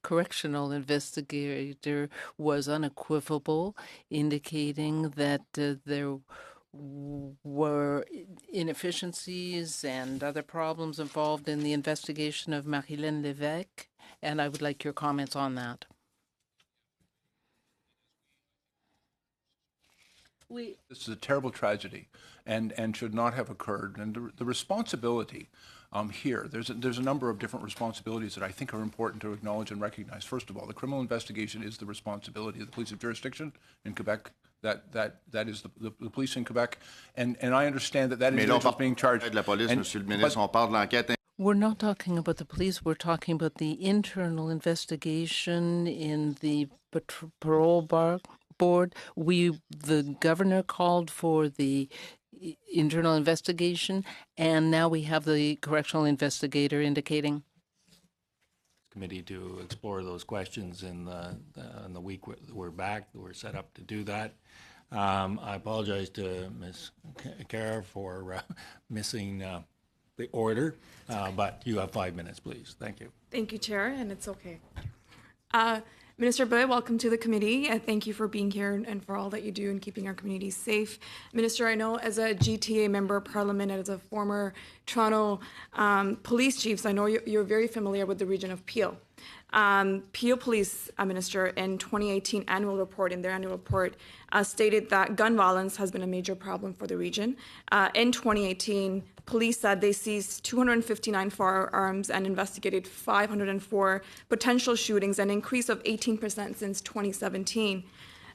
correctional investigator was unequivocal, indicating that there were inefficiencies and other problems involved in the investigation of Marie-Hélène Lévesque, and I would like your comments on that. This is a terrible tragedy and should not have occurred. And the responsibility here, there's a number of different responsibilities that I think are important to acknowledge and recognize. First of all, the criminal investigation is the responsibility of the police of jurisdiction in Quebec. That is the police in Quebec, and I understand that individual is being charged. We're not talking about the police. We're talking about the internal investigation in the parole board. The governor called for the internal investigation, and now we have the correctional investigator indicating committee to explore those questions in the week we're back. We're set up to do that. I apologize to Ms. Kara for missing the order, but you have 5 minutes, please. Thank you. Thank you, Chair, and it's okay. Minister Boy, welcome to the committee. Thank you for being here and for all that you do in keeping our communities safe. Minister, I know as a GTA member of Parliament and as a former Toronto police chief, I know you're very familiar with the region of Peel. Peel Police Minister in 2018 in their annual report, stated that gun violence has been a major problem for the region. In 2018, police said they seized 259 firearms and investigated 504 potential shootings, an increase of 18% since 2017.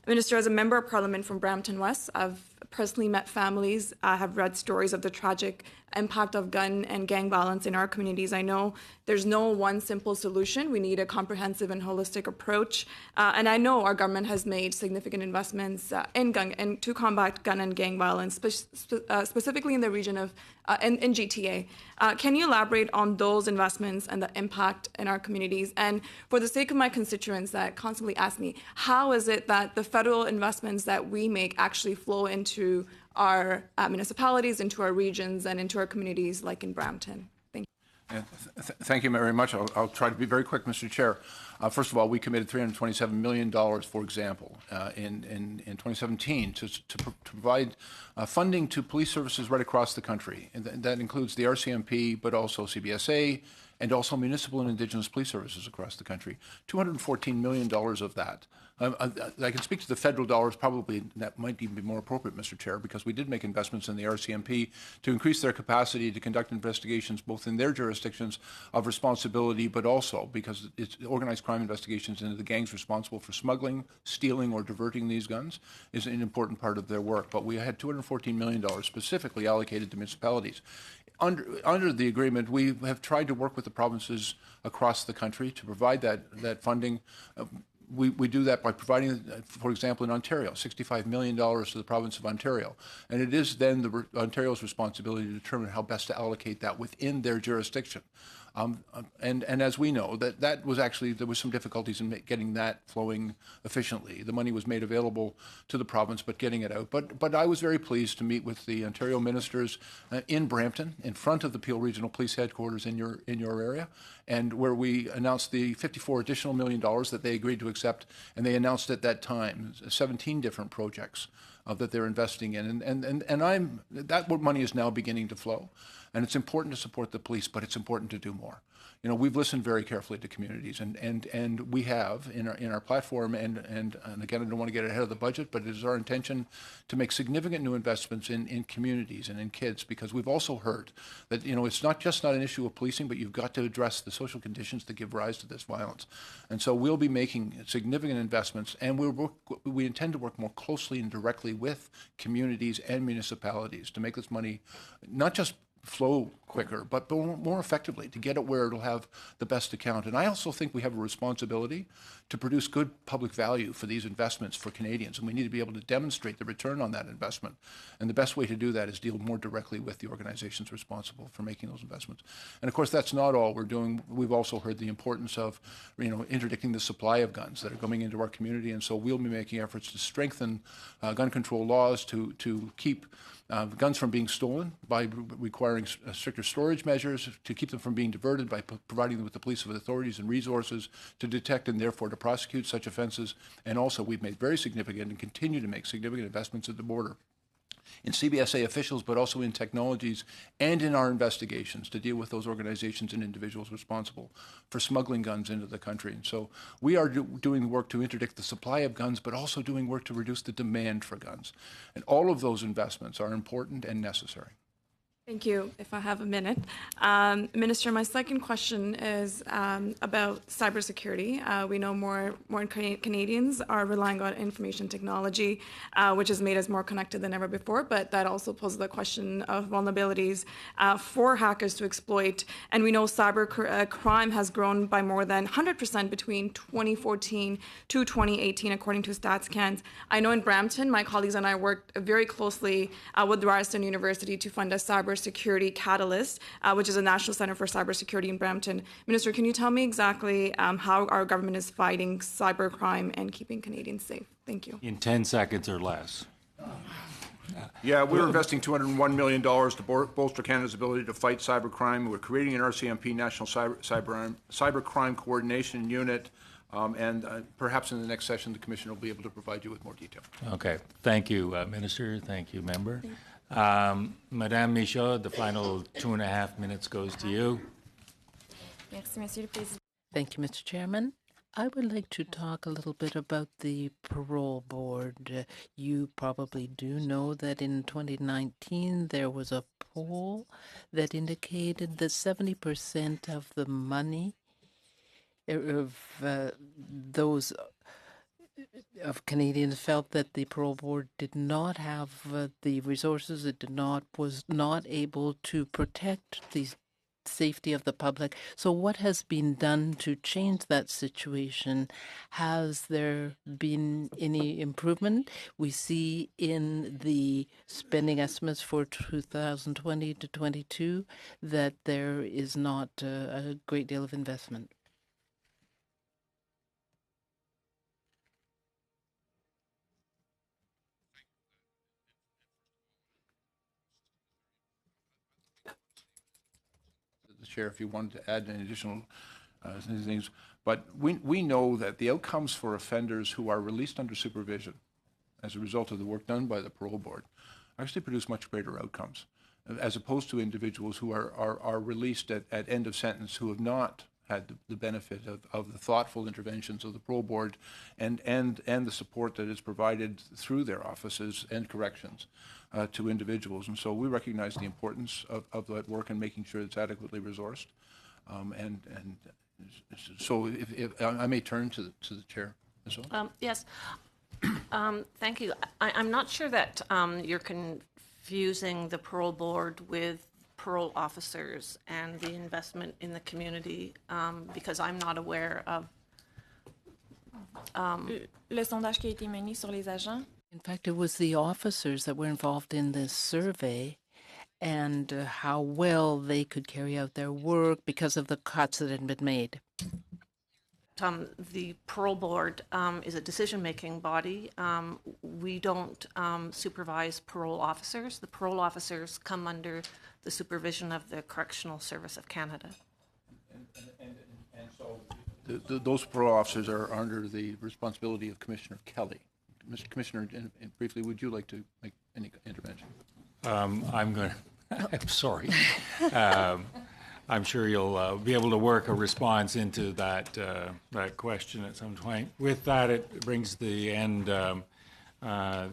Minister, as a member of Parliament from Brampton West, I've personally met families, have read stories of the tragic impact of gun and gang violence in our communities. I know there's no one simple solution. We need a comprehensive and holistic approach. And I know our government has made significant investments to combat gun and gang violence, specifically in the region of in GTA. Can you elaborate on those investments and the impact in our communities? And for the sake of my constituents that constantly ask me, how is it that the federal investments that we make actually flow into our municipalities, into our regions, and into our communities like in Brampton? Thank you. Thank you very much. I'll try to be very quick, Mr. Chair. First of all, we committed $327 million, for example, in 2017 to provide funding to police services right across the country. And that includes the RCMP, but also CBSA, and also municipal and Indigenous police services across the country. $214 million of that. I can speak to the federal dollars, probably that might even be more appropriate, Mr. Chair, because we did make investments in the RCMP to increase their capacity to conduct investigations both in their jurisdictions of responsibility, but also because it's organized crime investigations into the gangs responsible for smuggling, stealing, or diverting these guns is an important part of their work. But we had $214 million specifically allocated to municipalities. Under the agreement, we have tried to work with the provinces across the country to provide that funding. We do that by providing, for example, in Ontario, $65 million to the province of Ontario. And it is then Ontario's responsibility to determine how best to allocate that within their jurisdiction. And as we know, that was actually, there was some difficulties in getting that flowing efficiently. The money was made available to the province, but getting it out. But I was very pleased to meet with the Ontario ministers in Brampton, in front of the Peel Regional Police Headquarters in your area, and where we announced the $54 additional million that they agreed to accept, and they announced at that time 17 different projects that they're investing in, and that money is now beginning to flow. And it's important to support the police, but it's important to do more. You know, we've listened very carefully to communities, and we have in our platform, and again, I don't want to get ahead of the budget, but it is our intention to make significant new investments in communities and in kids, because we've also heard that, you know, it's not an issue of policing, but you've got to address the social conditions that give rise to this violence. And so we'll be making significant investments, and we intend to work more closely and directly with communities and municipalities to make this money not just flow quicker, but more effectively, to get it where it'll have the best account. And I also think we have a responsibility to produce good public value for these investments for Canadians, and we need to be able to demonstrate the return on that investment. And the best way to do that is deal more directly with the organizations responsible for making those investments. And of course, that's not all we're doing. We've also heard the importance of, you know, interdicting the supply of guns that are coming into our community, and so we'll be making efforts to strengthen gun control laws to keep guns from being stolen by requiring stricter storage measures, to keep them from being diverted by providing them with the police authorities and resources to detect and therefore to prosecute such offenses. And also, we've made very significant and continue to make significant investments at the border in CBSA officials, but also in technologies and in our investigations to deal with those organizations and individuals responsible for smuggling guns into the country. And so we are doing work to interdict the supply of guns, but also doing work to reduce the demand for guns. And all of those investments are important and necessary. Thank you. If I have a minute. Minister, my second question is about cybersecurity. We know more Canadians are relying on information technology, which has made us more connected than ever before, but that also poses the question of vulnerabilities for hackers to exploit. And we know cyber crime has grown by more than 100% between 2014 to 2018, according to StatsCan. I know in Brampton, my colleagues and I worked very closely with Ryerson University to fund a cybersecurity catalyst, which is a national center for cybersecurity in Brampton. Minister, can you tell me exactly how our government is fighting cybercrime and keeping Canadians safe? Thank you. In 10 seconds or less. Yeah, we're investing $201 million to bolster Canada's ability to fight cybercrime. We're creating an RCMP, National Cybercrime Coordination Unit, and perhaps in the next session, the Commissioner will be able to provide you with more detail. Okay. Thank you, Minister. Thank you, Member. Madame Michaud, the final 2.5 minutes goes to you. Merci, Monsieur le Président. Thank you, Mr. Chairman. I would like to talk a little bit about the parole board. You probably do know that in 2019 there was a poll that indicated that 70% of the money of those of Canadians felt that the parole board did not have the resources. It was not able to protect the safety of the public. So what has been done to change that situation? Has there been any improvement? We see in the spending estimates for 2020 to 22 that there is not a great deal of investment. The chair, if you wanted to add any additional things. But we know that the outcomes for offenders who are released under supervision as a result of the work done by the parole board actually produce much greater outcomes, as opposed to individuals who are released at end of sentence who have not had the benefit of the thoughtful interventions of the parole board and the support that is provided through their offices and corrections to individuals. And so we recognize the importance of that work and making sure it's adequately resourced. So if I may turn to the chair as well. Yes. Thank you. I'm not sure that you're confusing the parole board with parole officers and the investment in the community, because I'm not aware of. Le sondage qui a été mené sur les agents. In fact, it was the officers that were involved in this survey and how well they could carry out their work because of the cuts that had been made. The parole board is a decision-making body. We don't supervise parole officers. The parole officers come under the supervision of the Correctional Service of Canada. And so those parole officers are under the responsibility of Commissioner Kelly. Mr. Commissioner, briefly, would you like to make any intervention? I'm sorry. I'm sure you'll be able to work a response into that question at some point. With that, it brings the end our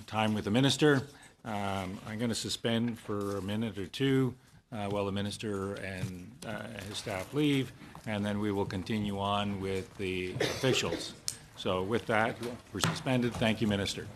time with the minister. I'm going to suspend for a minute or two while the minister and his staff leave, and then we will continue on with the officials. So with that, we're suspended. Thank you, Minister.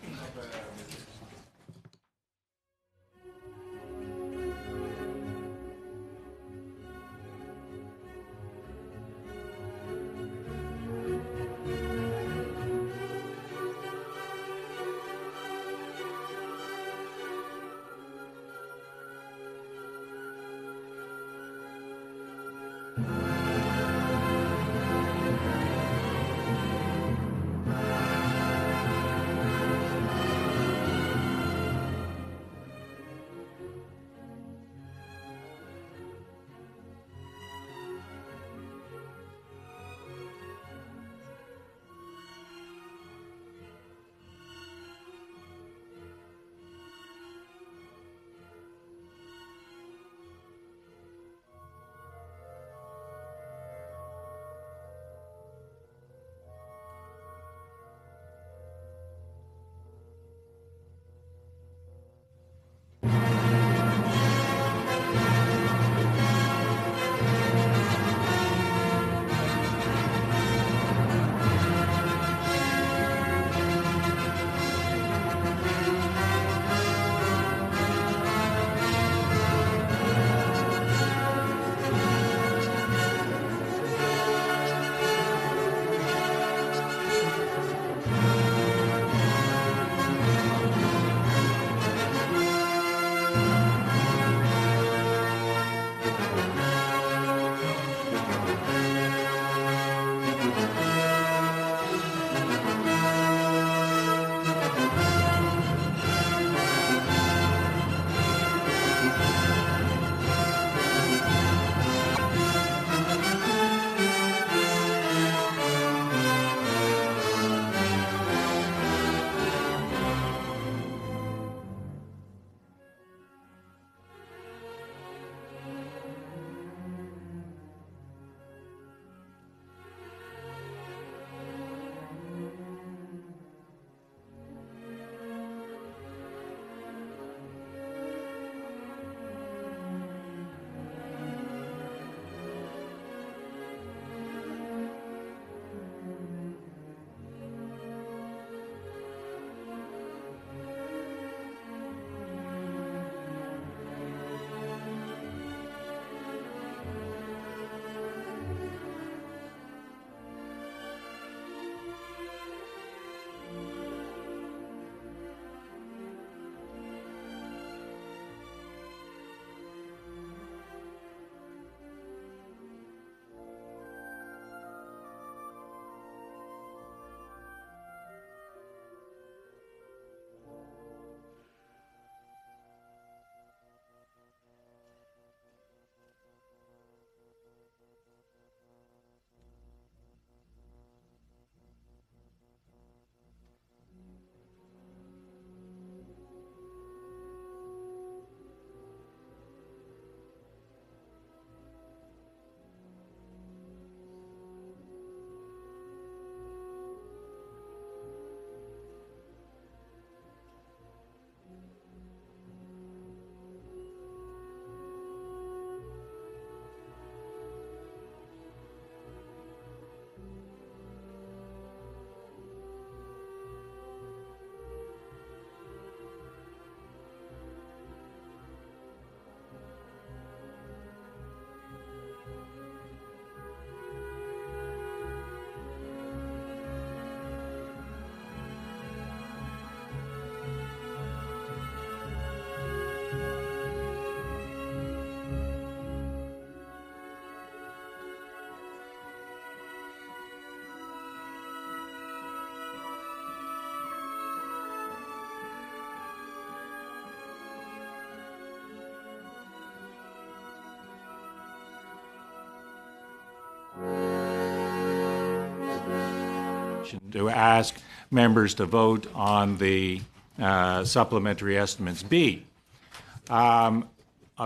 to ask members to vote on the supplementary estimates B.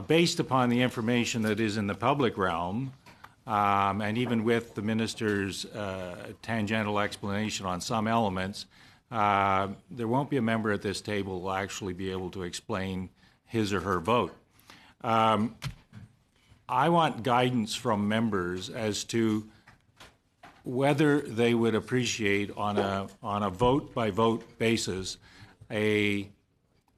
Based upon the information that is in the public realm, and even with the minister's tangential explanation on some elements, there won't be a member at this table who will actually be able to explain his or her vote. I want guidance from members as to whether they would appreciate on a vote-by-vote basis a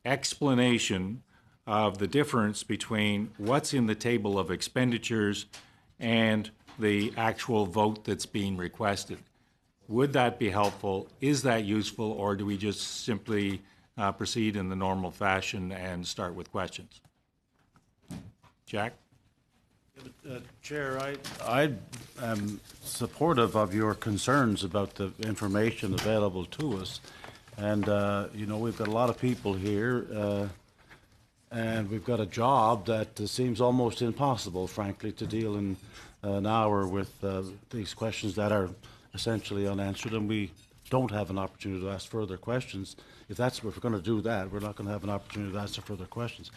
explanation of the difference between what's in the table of expenditures and the actual vote that's being requested. Would that be helpful? Is that useful, or do we just simply proceed in the normal fashion and start with questions? Jack? Chair, I am supportive of your concerns about the information available to us. And, you know, we've got a lot of people here, and we've got a job that seems almost impossible, frankly, to deal in an hour with these questions that are essentially unanswered, and we don't have an opportunity to ask further questions. If we're going to do that, we're not going to have an opportunity to answer further questions.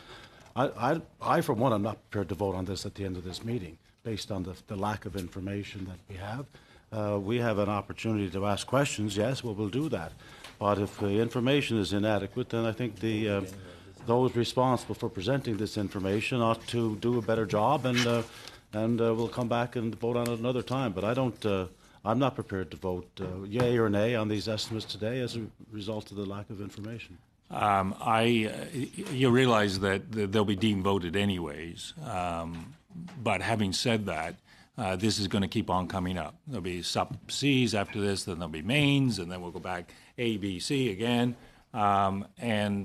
I, for one, am not prepared to vote on this at the end of this meeting, based on the lack of information that we have. We have an opportunity to ask questions, yes, we'll do that. But if the information is inadequate, then I think those responsible for presenting this information ought to do a better job, and we'll come back and vote on it another time. But I'm not prepared to vote yay or nay on these estimates today as a result of the lack of information. You realize that they'll be deemed voted anyways. But having said that, this is going to keep on coming up. There'll be sub-Cs after this, then there'll be mains, and then we'll go back A, B, C again. And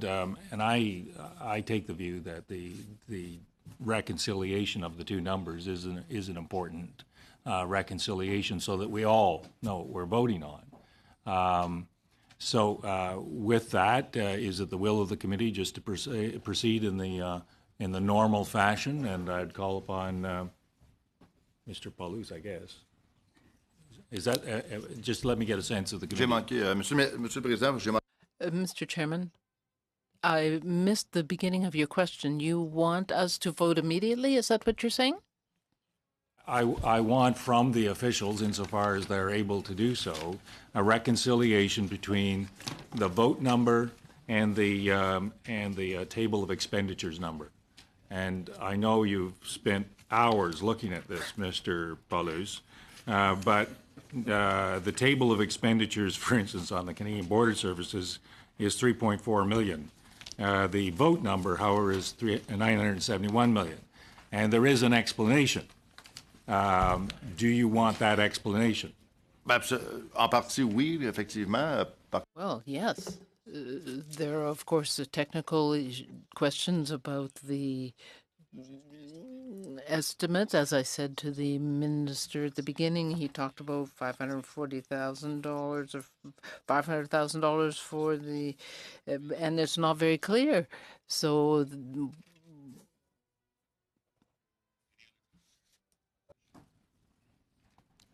I take the view that the reconciliation of the two numbers is an important reconciliation so that we all know what we're voting on. So with that, is it the will of the committee just to proceed in the normal fashion? And I'd call upon Mr. Paulus, I guess. Is that just let me get a sense of the committee. Mr. Chairman, I missed the beginning of your question. You want us to vote immediately? Is that what you're saying? I want from the officials, insofar as they're able to do so, a reconciliation between the vote number and the table of expenditures number. And I know you've spent hours looking at this, Mr. Paulus, but the table of expenditures, for instance, on the Canadian Border Services is $3.4 million. The vote number, however, is $971 million. And there is an explanation. Do you want that explanation? En partie, oui, effectivement. Well, yes. There are, of course, technical questions about the estimates. As I said to the minister at the beginning, he talked about $540,000 or $500,000 for the, and it's not very clear. So.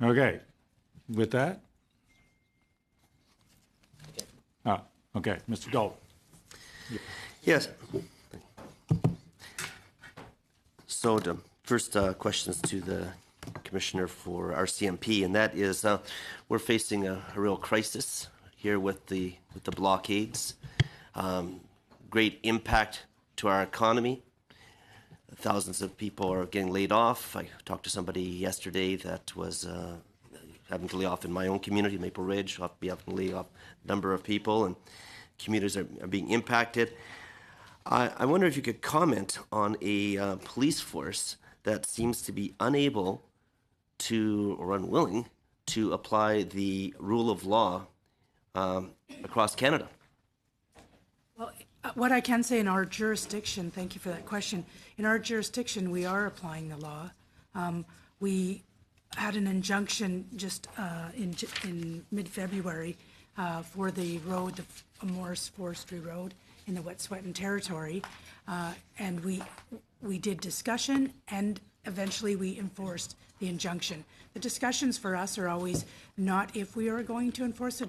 Okay. With that? Okay. Mr. Dalton. Yes. So the first questions to the Commissioner for RCMP, and that is we're facing a real crisis here with the blockades. Great impact to our economy. Thousands of people are getting laid off. I talked to somebody yesterday that was having to lay off in my own community, Maple Ridge. I'll be having to lay off a number of people, and commuters are being impacted. I wonder if you could comment on a police force that seems to be unable to, or unwilling to apply the rule of law across Canada. Well, what I can say in our jurisdiction, thank you for that question, in our jurisdiction we are applying the law. We had an injunction just in mid-February for the road, the Morris Forestry Road in the Wet'suwet'en Territory, and we did discussion and eventually we enforced the injunction. The discussions for us are always not if we are going to enforce a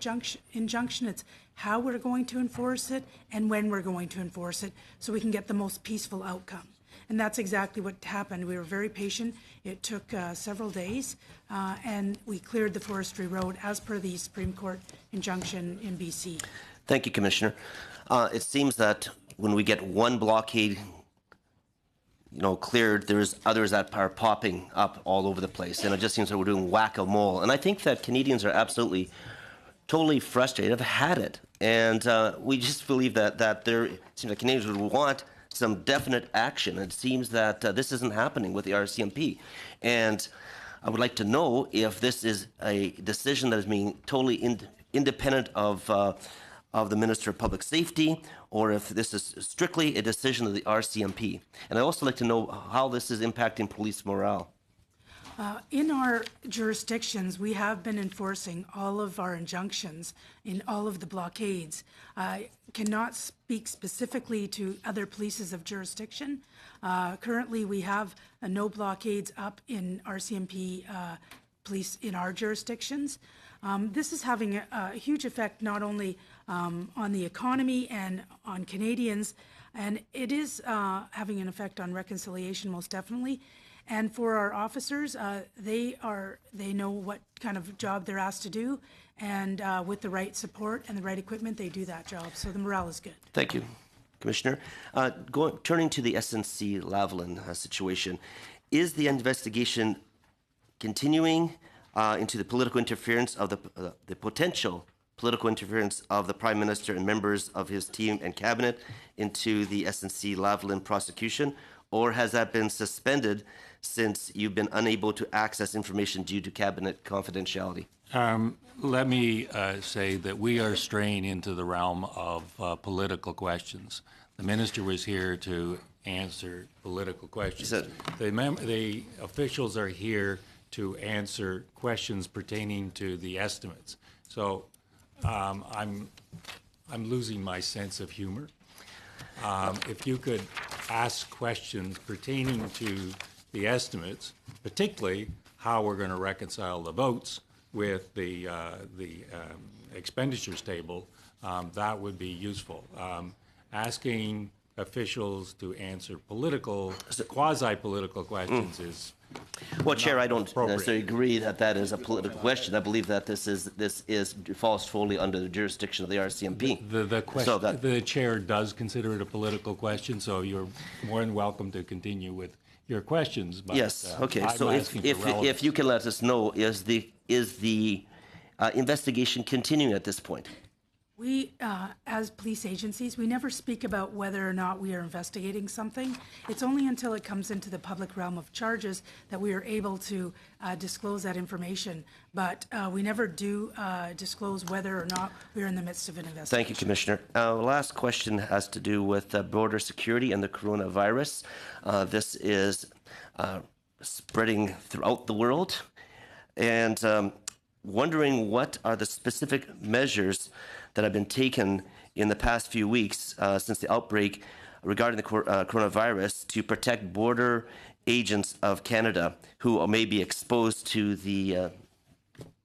injunction, it's how we're going to enforce it and when we're going to enforce it so we can get the most peaceful outcome. And that's exactly what happened. We were very patient. It took several days, and we cleared the forestry road as per the Supreme Court injunction in BC. Thank you, Commissioner. It seems that when we get one blockade cleared, there's others that are popping up all over the place. And it just seems like we're doing whack-a-mole. And I think that Canadians are absolutely, totally frustrated, have had it. And we just believe that it seems like Canadians would want some definite action. It seems that this isn't happening with the RCMP. And I would like to know if this is a decision that is being totally independent of the Minister of Public Safety, or if this is strictly a decision of the RCMP. And I'd also like to know how this is impacting police morale. In our jurisdictions, we have been enforcing all of our injunctions in all of the blockades. I cannot speak specifically to other polices of jurisdiction. Currently, we have no blockades up in RCMP police in our jurisdictions. This is having a huge effect not only on the economy and on Canadians, and it is having an effect on reconciliation most definitely. And for our officers, they know what kind of job they're asked to do, and with the right support and the right equipment, they do that job. So the morale is good. Thank you, Commissioner. Turning to the SNC Lavalin situation, is the investigation continuing into the political interference of the potential political interference of the Prime Minister and members of his team and cabinet into the SNC Lavalin prosecution, or has that been suspended since you've been unable to access information due to cabinet confidentiality? Let me say that we are straying into the realm of political questions. The minister was here to answer political questions. The officials are here to answer questions pertaining to the estimates. So I'm losing my sense of humor. If you could ask questions pertaining to the estimates, particularly how we're going to reconcile the votes with the expenditures table, that would be useful. Asking officials to answer quasi-political questions is well, Chair, I don't necessarily agree that that is a political question. I believe that this falls fully under the jurisdiction of the RCMP. The chair does consider it a political question, so you're more than welcome to continue with your questions. But, yes. Okay. So if you can let us know, is the investigation continuing at this point? We, as police agencies, we never speak about whether or not we are investigating something. It's only until it comes into the public realm of charges that we are able to disclose that information. But we never do disclose whether or not we're in the midst of an investigation. Thank you, Commissioner. Last question has to do with border security and the coronavirus. This is spreading throughout the world. And wondering what are the specific measures that have been taken in the past few weeks since the outbreak regarding the coronavirus to protect border agents of Canada who may be exposed to the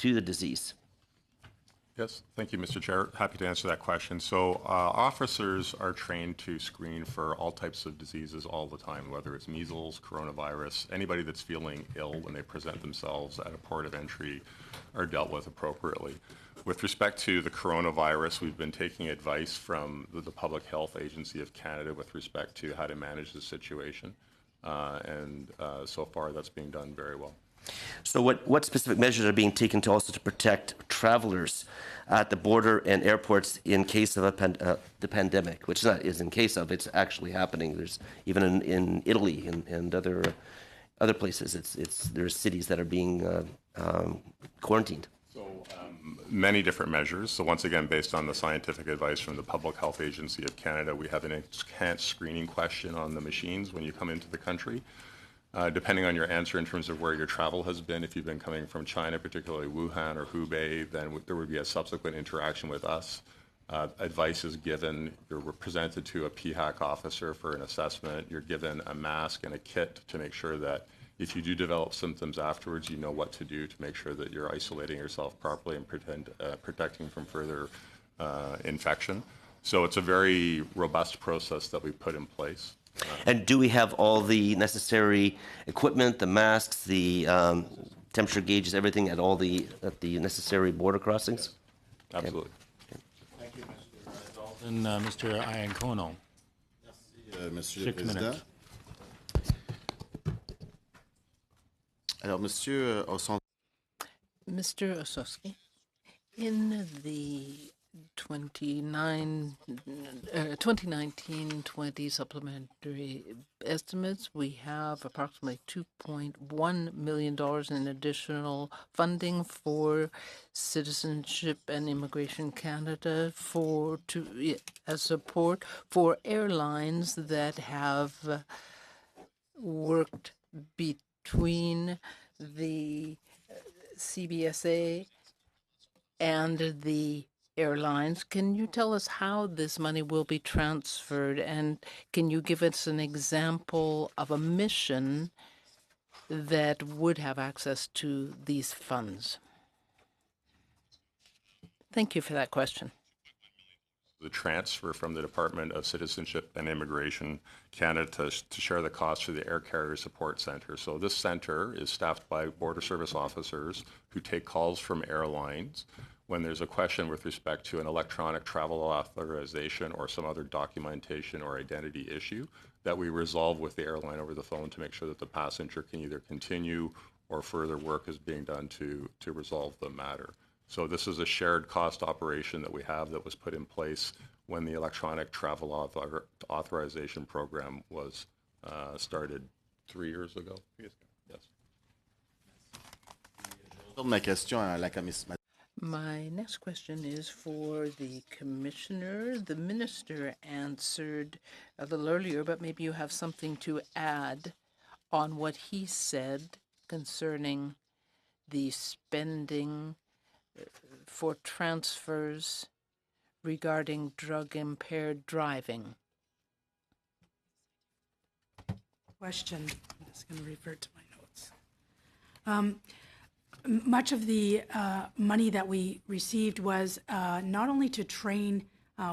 disease. Yes, thank you, Mr. Chair. Happy to answer that question. So officers are trained to screen for all types of diseases all the time, whether it's measles, coronavirus, anybody that's feeling ill when they present themselves at a port of entry are dealt with appropriately. With respect to the coronavirus, we've been taking advice from the Public Health Agency of Canada with respect to how to manage the situation, and so far that's being done very well. So what specific measures are being taken to also to protect travelers at the border and airports in case of the pandemic, which is in case of, it's actually happening. There's even in Italy and other places, there's cities that are being quarantined. Many different measures. So once again, based on the scientific advice from the Public Health Agency of Canada, we have an enhanced screening question on the machines when you come into the country. Depending on your answer in terms of where your travel has been, if you've been coming from China, particularly Wuhan or Hubei, then there would be a subsequent interaction with us. Advice is given. You're presented to a PHAC officer for an assessment. You're given a mask and a kit to make sure that if you do develop symptoms afterwards, you know what to do to make sure that you're isolating yourself properly and protecting from further infection. So it's a very robust process that we put in place. And do we have all the necessary equipment, the masks, the temperature gauges, everything at the necessary border crossings? Absolutely. Thank you, Mr. Dalton. Mr. Iancono. Monsieur le 6 Président. minutes. Alors, Monsieur Osson, Mr. Osowski, in the 2019-20 supplementary estimates, we have approximately $2.1 million in additional funding for Citizenship and Immigration Canada as support for airlines that have worked between the CBSA and the airlines. Can you tell us how this money will be transferred, and can you give us an example of a mission that would have access to these funds? Thank you for that question. The transfer from the Department of Citizenship and Immigration Canada to share the cost for the Air Carrier Support Center. So this center is staffed by border service officers who take calls from airlines when there's a question with respect to an electronic travel authorization or some other documentation or identity issue that we resolve with the airline over the phone to make sure that the passenger can either continue or further work is being done to resolve the matter. So this is a shared cost operation that we have that was put in place when the electronic travel authorization program was started 3 years ago. Yes. ma question à la commission. My next question is for the Commissioner. The Minister answered a little earlier, but maybe you have something to add on what he said concerning the spending for transfers regarding drug-impaired driving. Question. I'm just going to refer to my notes. Much of the money that we received was not only to train,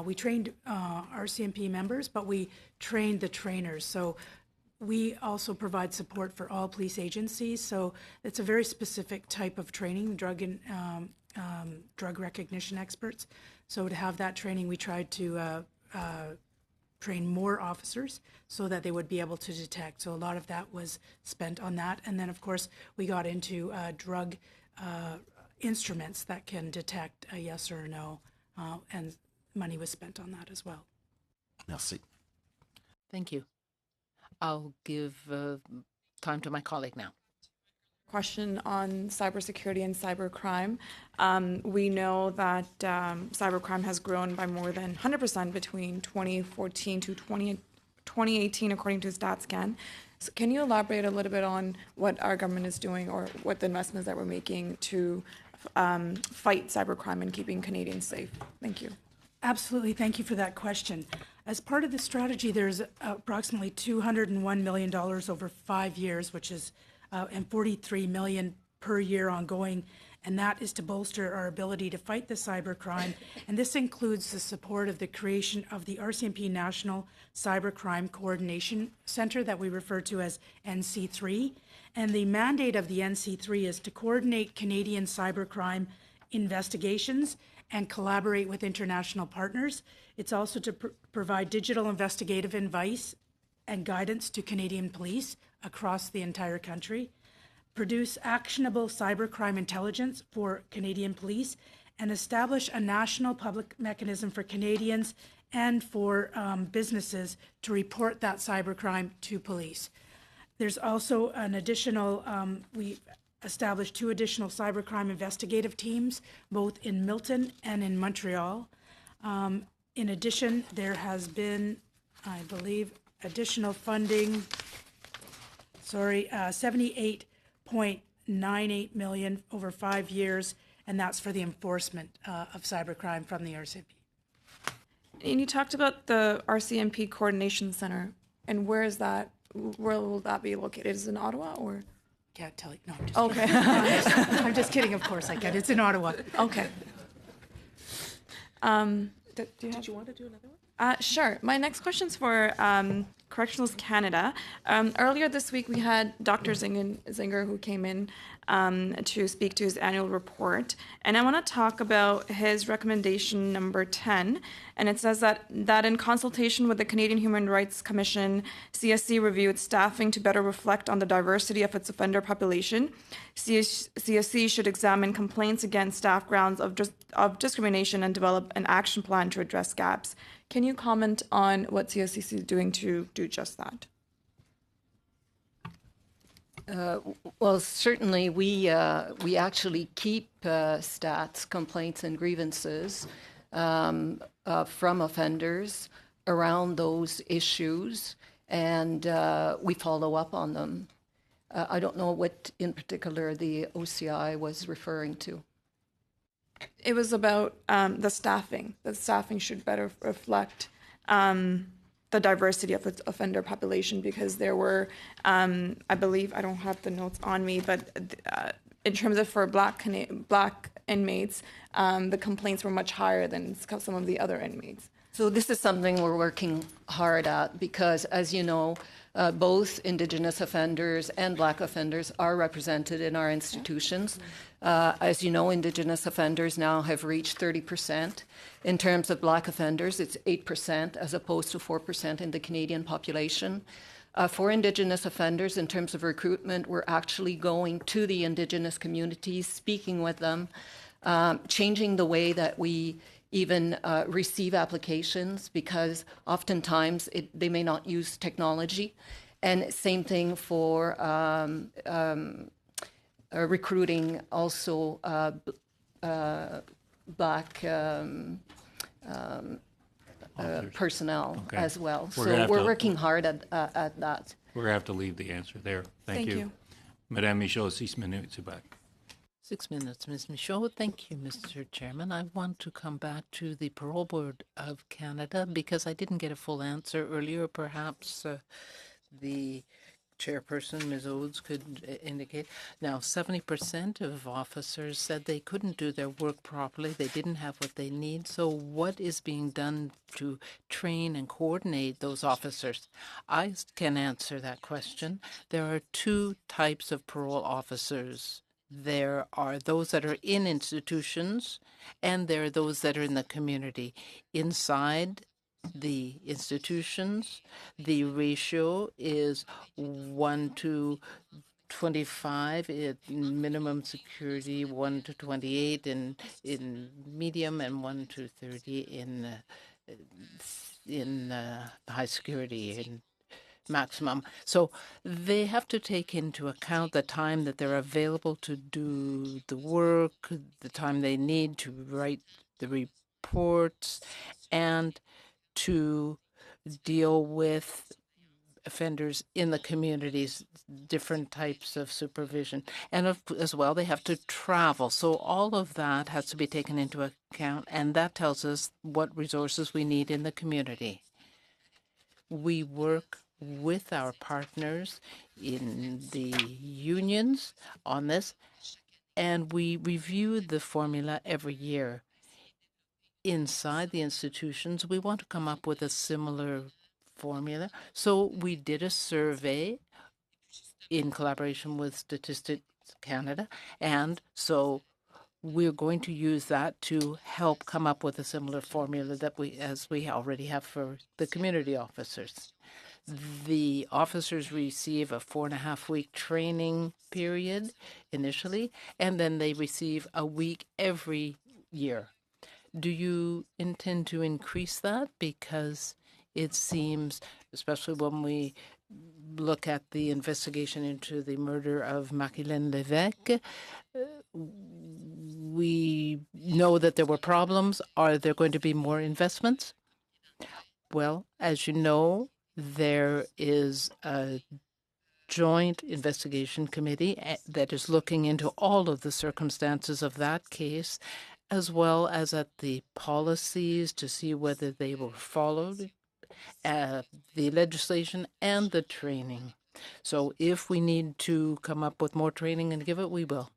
we trained RCMP members, but we trained the trainers. So we also provide support for all police agencies. So it's a very specific type of training, drug recognition experts. So to have that training, we tried to train more officers so that they would be able to detect. So a lot of that was spent on that. And then, of course, we got into drug instruments that can detect a yes or a no, and money was spent on that as well. Merci. Thank you. I'll give time to my colleague now. Question on cybersecurity and cybercrime. We know that cybercrime has grown by more than 100% between 2014 to 2018, according to StatsCan. So can you elaborate a little bit on what our government is doing or what the investments that we're making to fight cybercrime and keeping Canadians safe? Thank you. Absolutely. Thank you for that question. As part of the strategy, there's approximately $201 million over 5 years, which is and $43 million per year ongoing, and that is to bolster our ability to fight the cybercrime. And this includes the support of the creation of the RCMP National Cybercrime Coordination Center that we refer to as NC3. And the mandate of the NC3 is to coordinate Canadian cybercrime investigations and collaborate with international partners. It's also to provide digital investigative advice and guidance to Canadian police across the entire country, produce actionable cybercrime intelligence for Canadian police, and establish a national public mechanism for Canadians and for businesses to report that cybercrime to police. There's also an additional, we established 2 additional cybercrime investigative teams, both in Milton and in Montreal. In addition, there has been, I believe, additional funding, $78.98 million over 5 years, and that's for the enforcement of cybercrime from the RCMP. And you talked about the RCMP Coordination Center, and where is that? Where will that be located? Is it in Ottawa or? Can't tell you. No, I'm just Okay. kidding. I'm just kidding, of course I can. It's in Ottawa. Okay. Did you want to do another one? Sure. My next question's for Correctionals Canada. Earlier this week, we had Dr. Zinger who came in to speak to his annual report, and I want to talk about his recommendation number 10, and it says that in consultation with the Canadian Human Rights Commission, CSC reviewed staffing to better reflect on the diversity of its offender population. CSC should examine complaints against staff grounds of discrimination and develop an action plan to address gaps. Can you comment on what CSCC is doing to do just that? Well, certainly we actually keep stats, complaints, and grievances from offenders around those issues, and we follow up on them. I don't know what in particular the OCI was referring to. It was about the staffing. The staffing should better reflect the diversity of its offender population, because there were, I believe, I don't have the notes on me, but in terms of for black inmates, the complaints were much higher than some of the other inmates. So this is something we're working hard at because, as you know, both Indigenous offenders and Black offenders are represented in our institutions. As you know, Indigenous offenders now have reached 30%. In terms of Black offenders, it's 8% as opposed to 4% in the Canadian population. For Indigenous offenders, in terms of recruitment, we're actually going to the Indigenous communities, speaking with them, changing the way that we even receive applications, because oftentimes they may not use technology. And same thing for recruiting also Black personnel as well. So we're working hard at that. We're going to have to leave the answer there. Thank you. Madame Michaud, 6 minutes back. 6 minutes, Ms. Michaud. Thank you, Mr. Chairman. I want to come back to the Parole Board of Canada because I didn't get a full answer earlier. Perhaps the chairperson, Ms. Odes, could indicate. Now, 70% of officers said they couldn't do their work properly. They didn't have what they need. So what is being done to train and coordinate those officers? I can answer that question. There are two types of parole officers. There are those that are in institutions, and there are those that are in the community. Inside the institutions, the ratio is 1 to 25 in minimum security, 1 to 28 in medium, and 1 to 30 in high security in maximum. So they have to take into account the time that they're available to do the work, the time they need to write the reports, and to deal with offenders in the communities, different types of supervision. And as well, they have to travel. So all of that has to be taken into account, and that tells us what resources we need in the community. We work with our partners in the unions on this, and we review the formula every year. Inside the institutions, we want to come up with a similar formula. So we did a survey in collaboration with Statistics Canada, and so we're going to use that to help come up with a similar formula that as we already have for the community officers. The officers receive a 4.5-week training period initially, and then they receive a week every year. Do you intend to increase that? Because it seems, especially when we look at the investigation into the murder of Marie-Hélène Lévesque, we know that there were problems. Are there going to be more investments? Well, as you know, there is a joint investigation committee that is looking into all of the circumstances of that case, as well as at the policies to see whether they were followed, the legislation and the training. So if we need to come up with more training and give it, we will.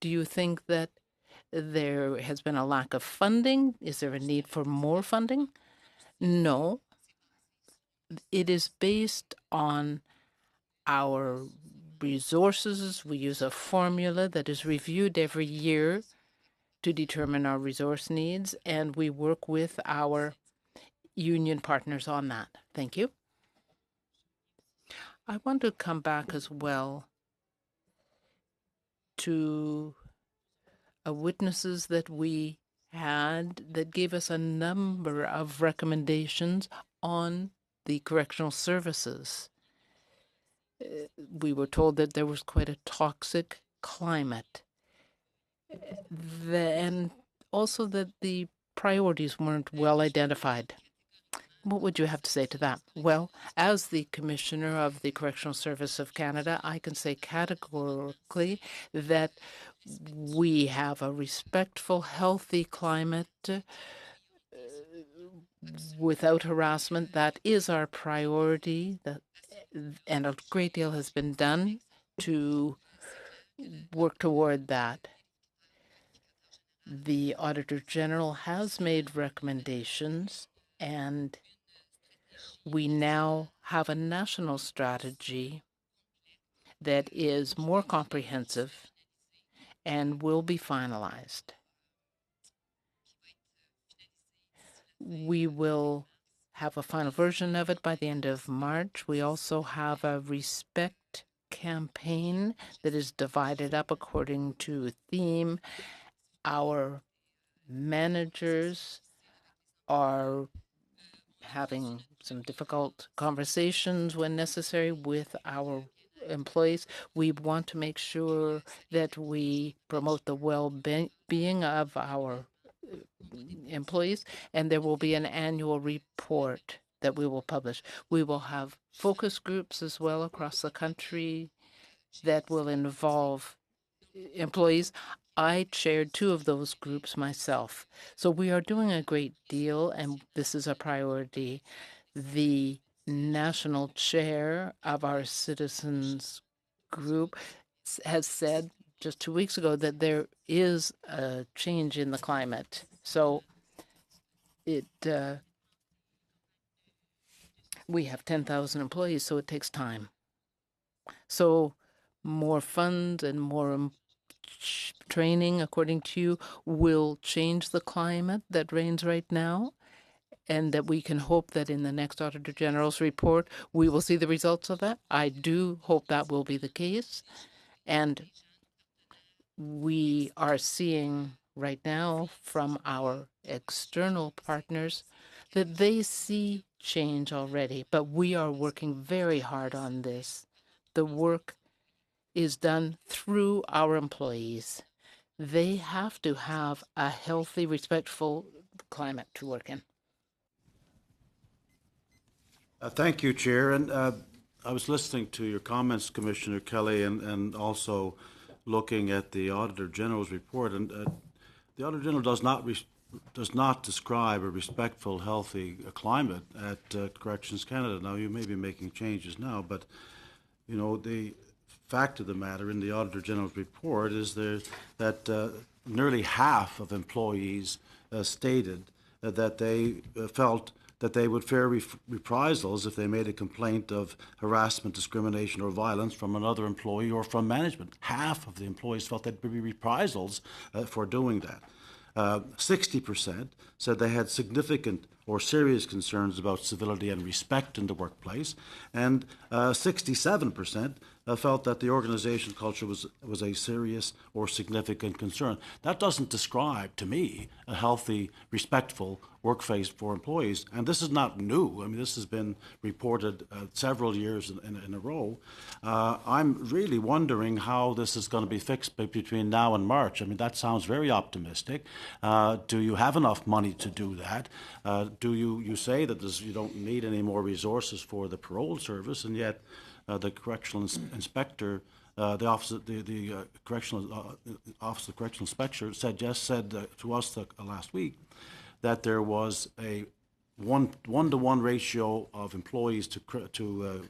Do you think that there has been a lack of funding? Is there a need for more funding? No. It is based on our resources. We use a formula that is reviewed every year to determine our resource needs, and we work with our union partners on that. Thank you. I want to come back as well to witnesses that we had that gave us a number of recommendations on the correctional services. We were told that there was quite a toxic climate, and also that the priorities weren't well identified. What would you have to say to that? Well, as the Commissioner of the Correctional Service of Canada, I can say categorically that we have a respectful, healthy climate without harassment. That is our priority, and a great deal has been done to work toward that. The Auditor General has made recommendations, and we now have a national strategy that is more comprehensive and will be finalized. We will have a final version of it by the end of March. We also have a respect campaign that is divided up according to theme. Our managers are having some difficult conversations when necessary with our employees. We want to make sure that we promote the well-being of our employees, and there will be an annual report that we will publish. We will have focus groups as well across the country that will involve employees. I chaired 2 of those groups myself. So we are doing a great deal, and this is a priority. The national chair of our citizens group has said just 2 weeks ago that there is a change in the climate. So we have 10,000 employees, so it takes time. So more funds and more training, according to you, will change the climate that reigns right now, and that we can hope that in the next Auditor General's report, we will see the results of that. I do hope that will be the case. And we are seeing right now from our external partners that they see change already, but we are working very hard on this. The work is done through our employees. They have to have a healthy, respectful climate to work in. Thank you, Chair. And I was listening to your comments, Commissioner Kelly, and also looking at the Auditor General's report. And the Auditor General does not describe a respectful, healthy climate at Corrections Canada. Now, you may be making changes now, but you know the fact of the matter in the Auditor General's report is that nearly half of employees stated that they felt that they would fear reprisals if they made a complaint of harassment, discrimination, or violence from another employee or from management. Half of the employees felt there'd be reprisals for doing that. 60% said they had significant or serious concerns about civility and respect in the workplace, and 67% felt that the organization culture was a serious or significant concern. That doesn't describe, to me, a healthy, respectful workplace for employees. And this is not new. I mean, this has been reported several years in a row. I'm really wondering how this is going to be fixed between now and March. I mean, that sounds very optimistic. Do you have enough money to do that? Do you say that you don't need any more resources for the parole service, and yet the correctional inspector, the office of the correctional office of correctional inspector said to us last week that there was a one-to-one ratio of employees to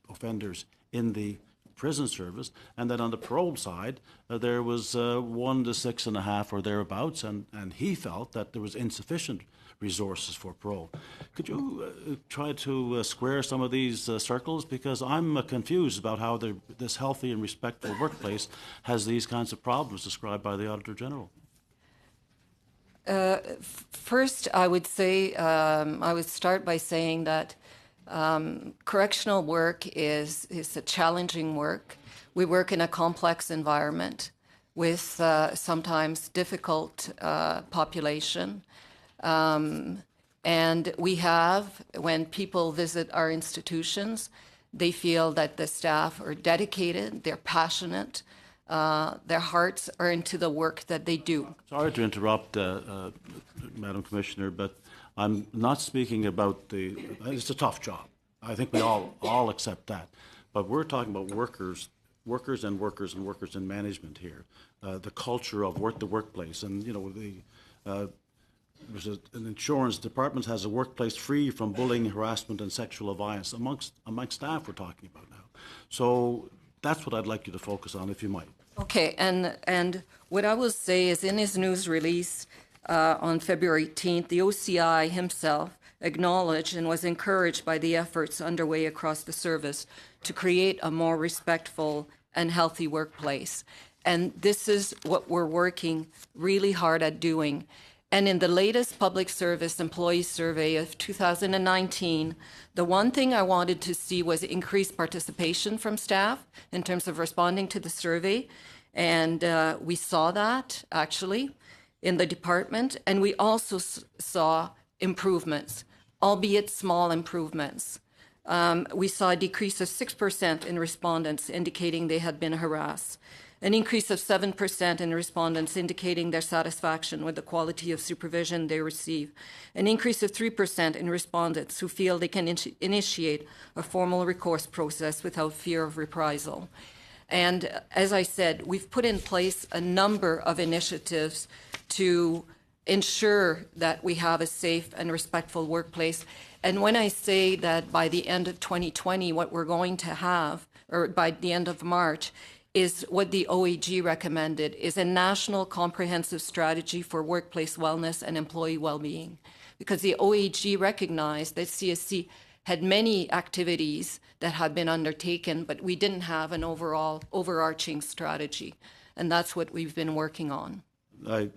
offenders in the prison service, and then on the parole side, there was 1 to 6.5 or thereabouts, and he felt that there was insufficient resources for parole. Could you try to square some of these circles? Because I'm confused about how this healthy and respectful workplace has these kinds of problems described by the Auditor General. First, I would say, I would start by saying that correctional work is a challenging work. We work in a complex environment with sometimes difficult population. And we have, when people visit our institutions, they feel that the staff are dedicated, they're passionate, their hearts are into the work that they do. Sorry to interrupt, Madam Commissioner, but I'm not speaking about it's a tough job. I think we all accept that. But we're talking about workers in management here. The culture of the workplace, and there's an insurance department has a workplace free from bullying, harassment, and sexual violence amongst staff we're talking about now. So that's what I'd like you to focus on, if you might. Okay, and what I will say is in his news release on February 18th, the OCI himself acknowledged and was encouraged by the efforts underway across the service to create a more respectful and healthy workplace. And this is what we're working really hard at doing. And in the latest Public Service Employee Survey of 2019, the one thing I wanted to see was increased participation from staff in terms of responding to the survey. And we saw that, actually, in the department. And we also saw improvements, albeit small improvements. We saw a decrease of 6% in respondents indicating they had been harassed, an increase of 7% in respondents indicating their satisfaction with the quality of supervision they receive, an increase of 3% in respondents who feel they can initiate a formal recourse process without fear of reprisal. And as I said, we've put in place a number of initiatives to ensure that we have a safe and respectful workplace. And when I say that by the end of 2020, what we're going to have, or by the end of March, is what the OAG recommended, is a national comprehensive strategy for workplace wellness and employee well-being. Because the OAG recognized that CSC had many activities that had been undertaken, but we didn't have an overall overarching strategy. And that's what we've been working on. I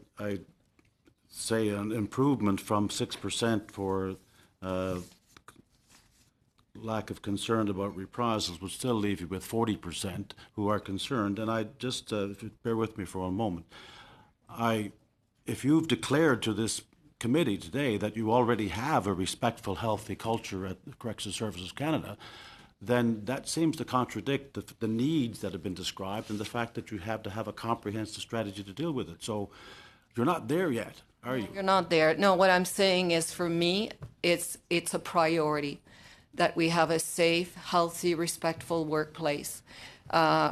say an improvement from 6% for lack of concern about reprisals would still leave you with 40% who are concerned. And I just, if you bear with me for a moment, if you've declared to this committee today that you already have a respectful, healthy culture at Correctional Services Canada, then that seems to contradict the needs that have been described and the fact that you have to have a comprehensive strategy to deal with it. So you're not there yet, are you? You're not there. No, what I'm saying is, for me, it's a priority that we have a safe, healthy, respectful workplace.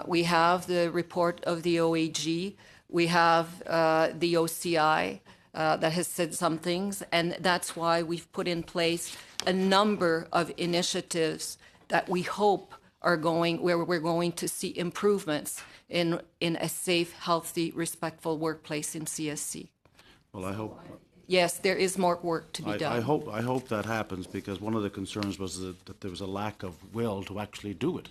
We have the report of the OAG. We have the OCI that has said some things, and that's why we've put in place a number of initiatives that we hope are where we're going to see improvements in a safe, healthy, respectful workplace in CSC. Well, I hope. Yes, there is more work to be done. I hope that happens, because one of the concerns was that there was a lack of will to actually do it.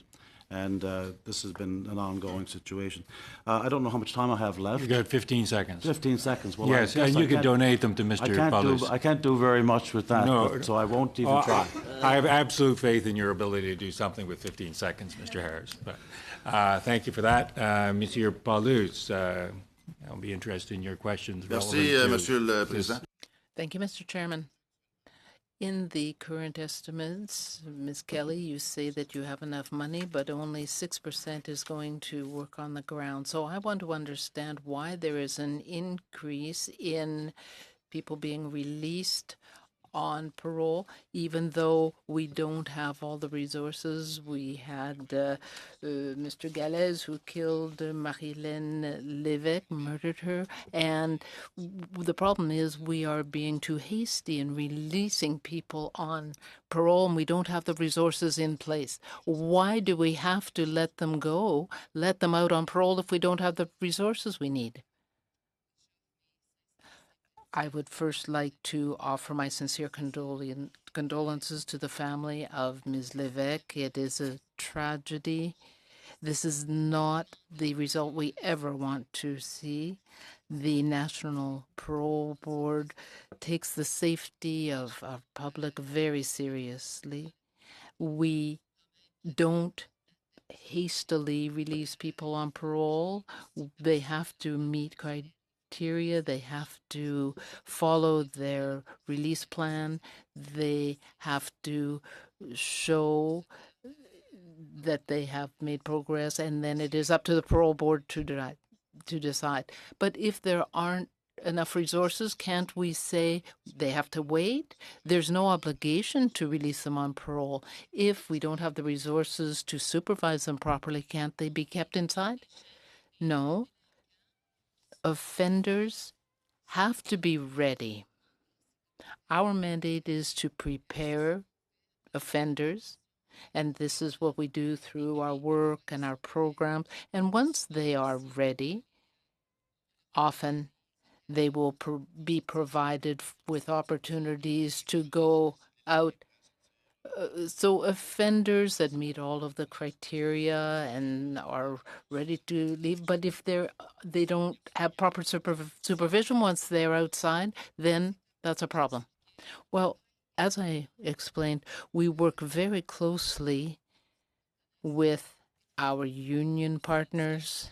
And this has been an ongoing situation. I don't know how much time I have left. You got 15 seconds. 15 seconds. Well, yes, and you could donate them to Mr. Paulus. I can't do very much with that, no, so I won't even try. I have absolute faith in your ability to do something with 15 seconds, Mr. Harris. But thank you for that. Monsieur Paulus, I'll be interested in your questions. Merci, Monsieur le Président. Thank you, Mr. Chairman. In the current estimates, Ms. Kelly, you say that you have enough money, but only 6% is going to work on the ground. So I want to understand why there is an increase in people being released on parole, even though we don't have all the resources. We had Mr. Galez, who killed Marie-Hélène Lévesque, murdered her, and the problem is we are being too hasty in releasing people on parole, and we don't have the resources in place. Why do we have to let them go, let them out on parole if we don't have the resources we need? I would first like to offer my sincere condolences to the family of Ms. Lévesque. It is a tragedy. This is not the result we ever want to see. The National Parole Board takes the safety of our public very seriously. We don't hastily release people on parole. They have to meet criteria. They have to follow their release plan. They have to show that they have made progress, and then it is up to the parole board to decide. But if there aren't enough resources, can't we say they have to wait? There's no obligation to release them on parole. If we don't have the resources to supervise them properly, can't they be kept inside? No. Offenders have to be ready. Our mandate is to prepare offenders, and this is what we do through our work and our programs. And once they are ready, often they will be provided with opportunities to go out. So offenders that meet all of the criteria and are ready to leave, but if they don't have proper supervision once they're outside, then that's a problem. Well, as I explained, we work very closely with our union partners,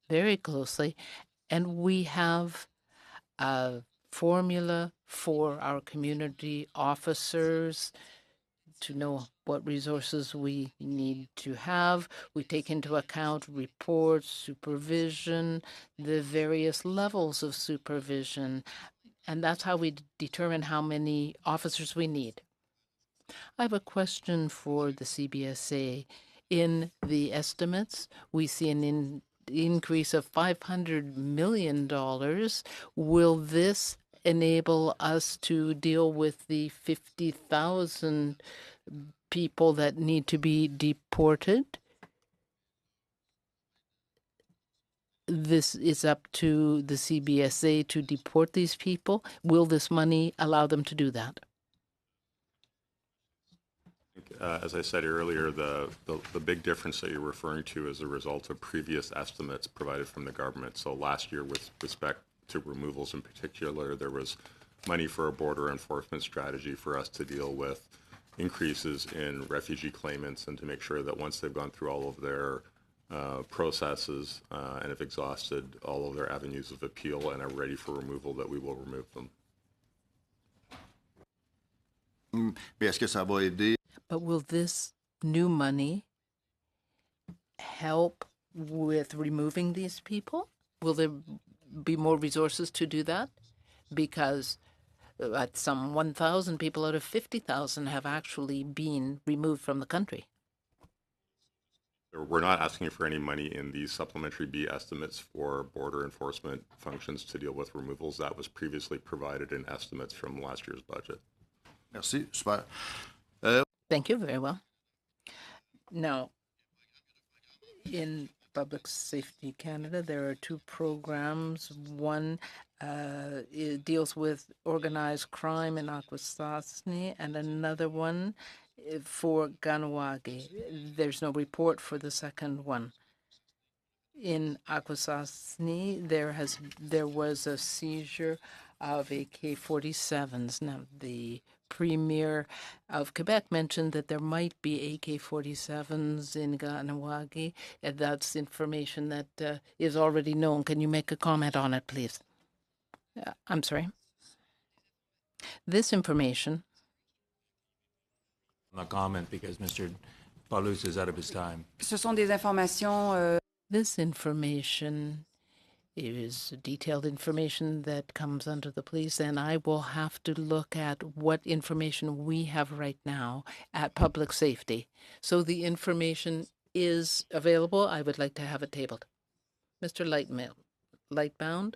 very closely, and we have a formula for our community officers to know what resources we need to have. We take into account reports, supervision, the various levels of supervision, and that's how we determine how many officers we need. I have a question for the CBSA. In the estimates, we see an increase of $500 million. Will this enable us to deal with the 50,000 people that need to be deported? This is up to the CBSA to deport these people. Will this money allow them to do that? As I said earlier, the big difference that you're referring to is a result of previous estimates provided from the government. So last year, with respect to removals in particular, there was money for a border enforcement strategy for us to deal with increases in refugee claimants and to make sure that once they've gone through all of their processes and have exhausted all of their avenues of appeal and are ready for removal, that we will remove them. But will this new money help with removing these people? Will there be more resources to do that? Because some 1,000 people out of 50,000 have actually been removed from the country. We're not asking for any money in these supplementary B estimates for border enforcement functions to deal with removals. That was previously provided in estimates from last year's budget. Merci. Super. Thank you very well. Now, in Public Safety Canada, there are two programs. One it deals with organized crime in Akwesasne, and another one for Ganawagi. There's no report for the second one. In Akwesasne, there was a seizure of AK-47s. Now, the Premier of Quebec mentioned that there might be AK-47s in Ganawagi. That's information that is already known. Can you make a comment on it, please? I'm sorry. This information. A comment because Mr. Paulus is out of his time. This information is detailed information that comes under the police, and I will have to look at what information we have right now at public safety. So the information is available. I would like to have it tabled. Mr. Lightbound,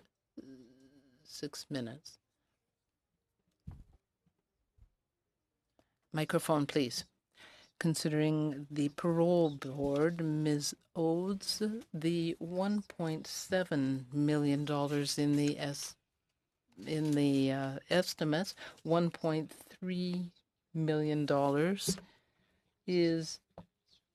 6 minutes. Microphone, please. Considering the parole board, Ms. Odes, the $1.7 million in the estimates, $1.3 million is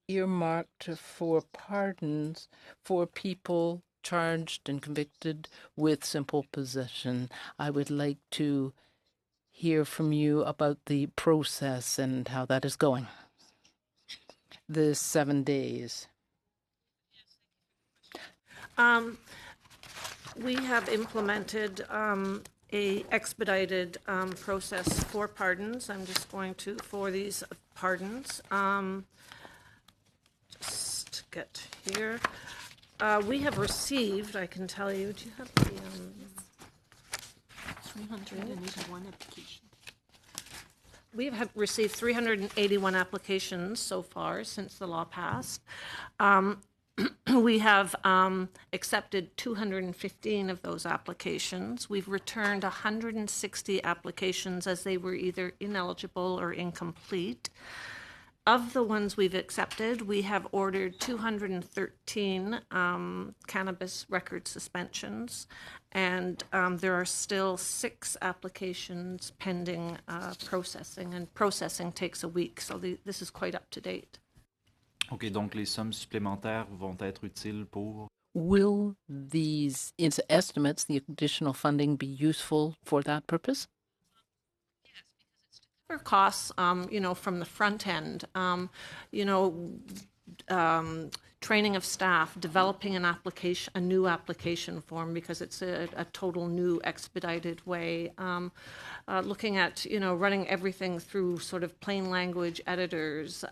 earmarked for pardons for people charged and convicted with simple possession. I would like to hear from you about the process and how that is going. The 7 days. We have implemented a expedited process for pardons. I'm just going to, for these pardons, just get here. We have received, I can tell you, do you have the 381 applications? We have received 381 applications so far since the law passed. We have accepted 215 of those applications. We've returned 160 applications as they were either ineligible or incomplete. Of the ones we've accepted, we have ordered 213 cannabis record suspensions, and there are still 6 applications pending processing, and processing takes a week, so this is quite up to date. OK, donc les sommes supplémentaires vont être utiles pour... Will these estimates, the additional funding, be useful for that purpose? For costs, from the front end, training of staff, developing an application, a new application form because it's a total new expedited way, looking at, running everything through sort of plain language editors,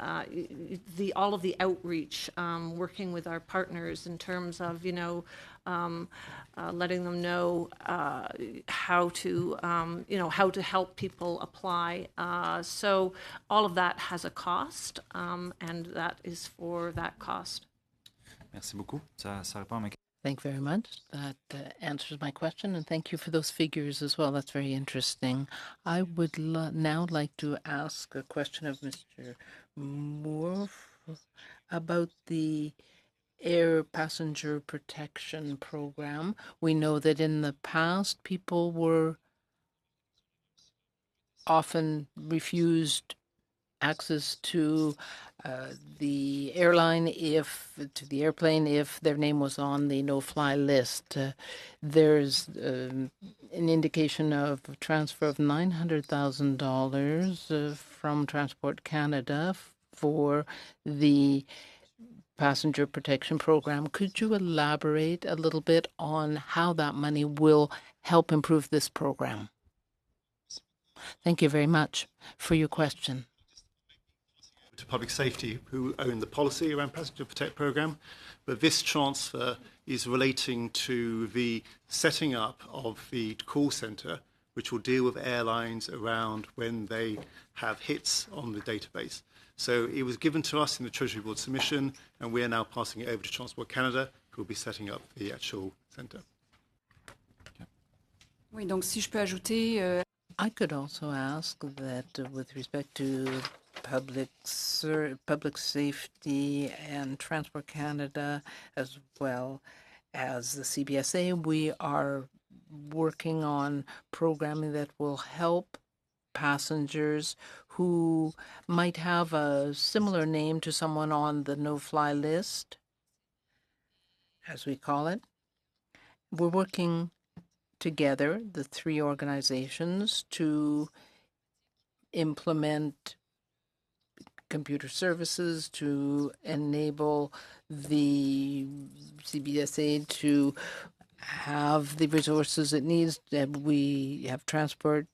all of the outreach, working with our partners in terms of, letting them know how to help people apply. So all of that has a cost, and that is for that cost. Merci beaucoup. Ça répond à ma question. Thank you very much. That answers my question, and thank you for those figures as well. That's very interesting. I would now like to ask a question of Mr. Moore about the air passenger protection program. We know that in the past, people were often refused access to the airplane if their name was on the no-fly list. There's an indication of a transfer of $900,000 from Transport Canada for the passenger protection program. Could you elaborate a little bit on how that money will help improve this program? Thank you very much for your question. To Public Safety, who own the policy around Passenger Protect program, but this transfer is relating to the setting up of the call centre, which will deal with airlines around when they have hits on the database. So it was given to us in the Treasury Board submission, and we are now passing it over to Transport Canada, who will be setting up the actual centre. Oui, donc si je peux ajouter, I could also ask that with respect to public safety and Transport Canada, as well as the CBSA, we are working on programming that will help passengers who might have a similar name to someone on the no-fly list, as we call it. We're working together, the 3 organizations, to implement computer services to enable the CBSA to have the resources it needs. We have Transport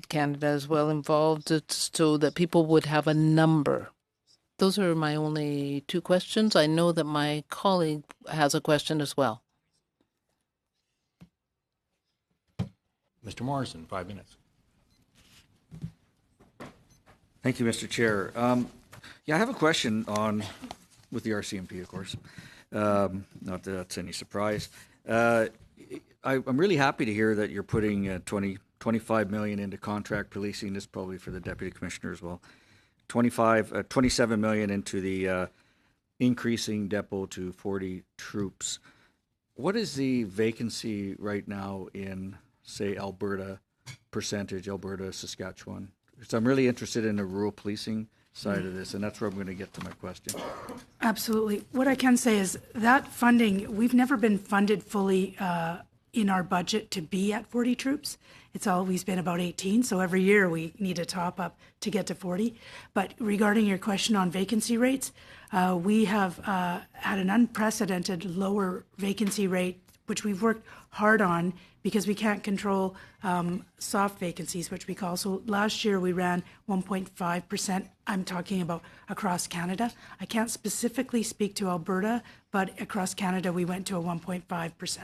Canada as well involved so that people would have a number. Those are my only 2 questions. I know that my colleague has a question as well. Mr. Morrison, 5 minutes. Thank you, Mr. Chair. Yeah, I have a question with the RCMP, of course. Not that that's any surprise. I'm really happy to hear that you're putting 25 million into contract policing. This is probably for the Deputy Commissioner as well. 27 million into the increasing depot to 40 troops. What is the vacancy right now in, say, Alberta, Saskatchewan? Because I'm really interested in the rural policing side of this, and that's where I'm going to get to my question. Absolutely. What I can say is that funding, we've never been funded fully in our budget to be at 40 troops. It's always been about 18, so every year we need a top up to get to 40. But regarding your question on vacancy rates, we have had an unprecedented lower vacancy rate, which we've worked hard on because we can't control soft vacancies, which we call. So last year we ran 1.5%. I'm talking about across Canada. I can't specifically speak to Alberta, but across Canada we went to a 1.5%.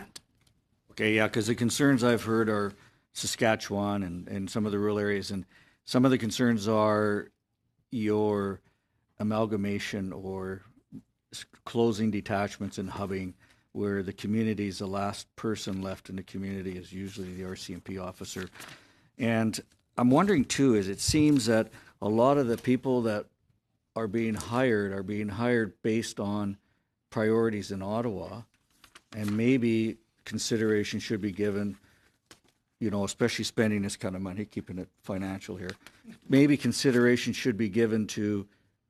Okay, yeah, because the concerns I've heard are Saskatchewan and some of the rural areas, and some of the concerns are your amalgamation or closing detachments and hubbing, where the community is the last person left in the community is usually the RCMP officer. And I'm wondering too, is it seems that a lot of the people that are being hired based on priorities in Ottawa, and maybe consideration should be given, especially spending this kind of money, keeping it financial here, maybe consideration should be given to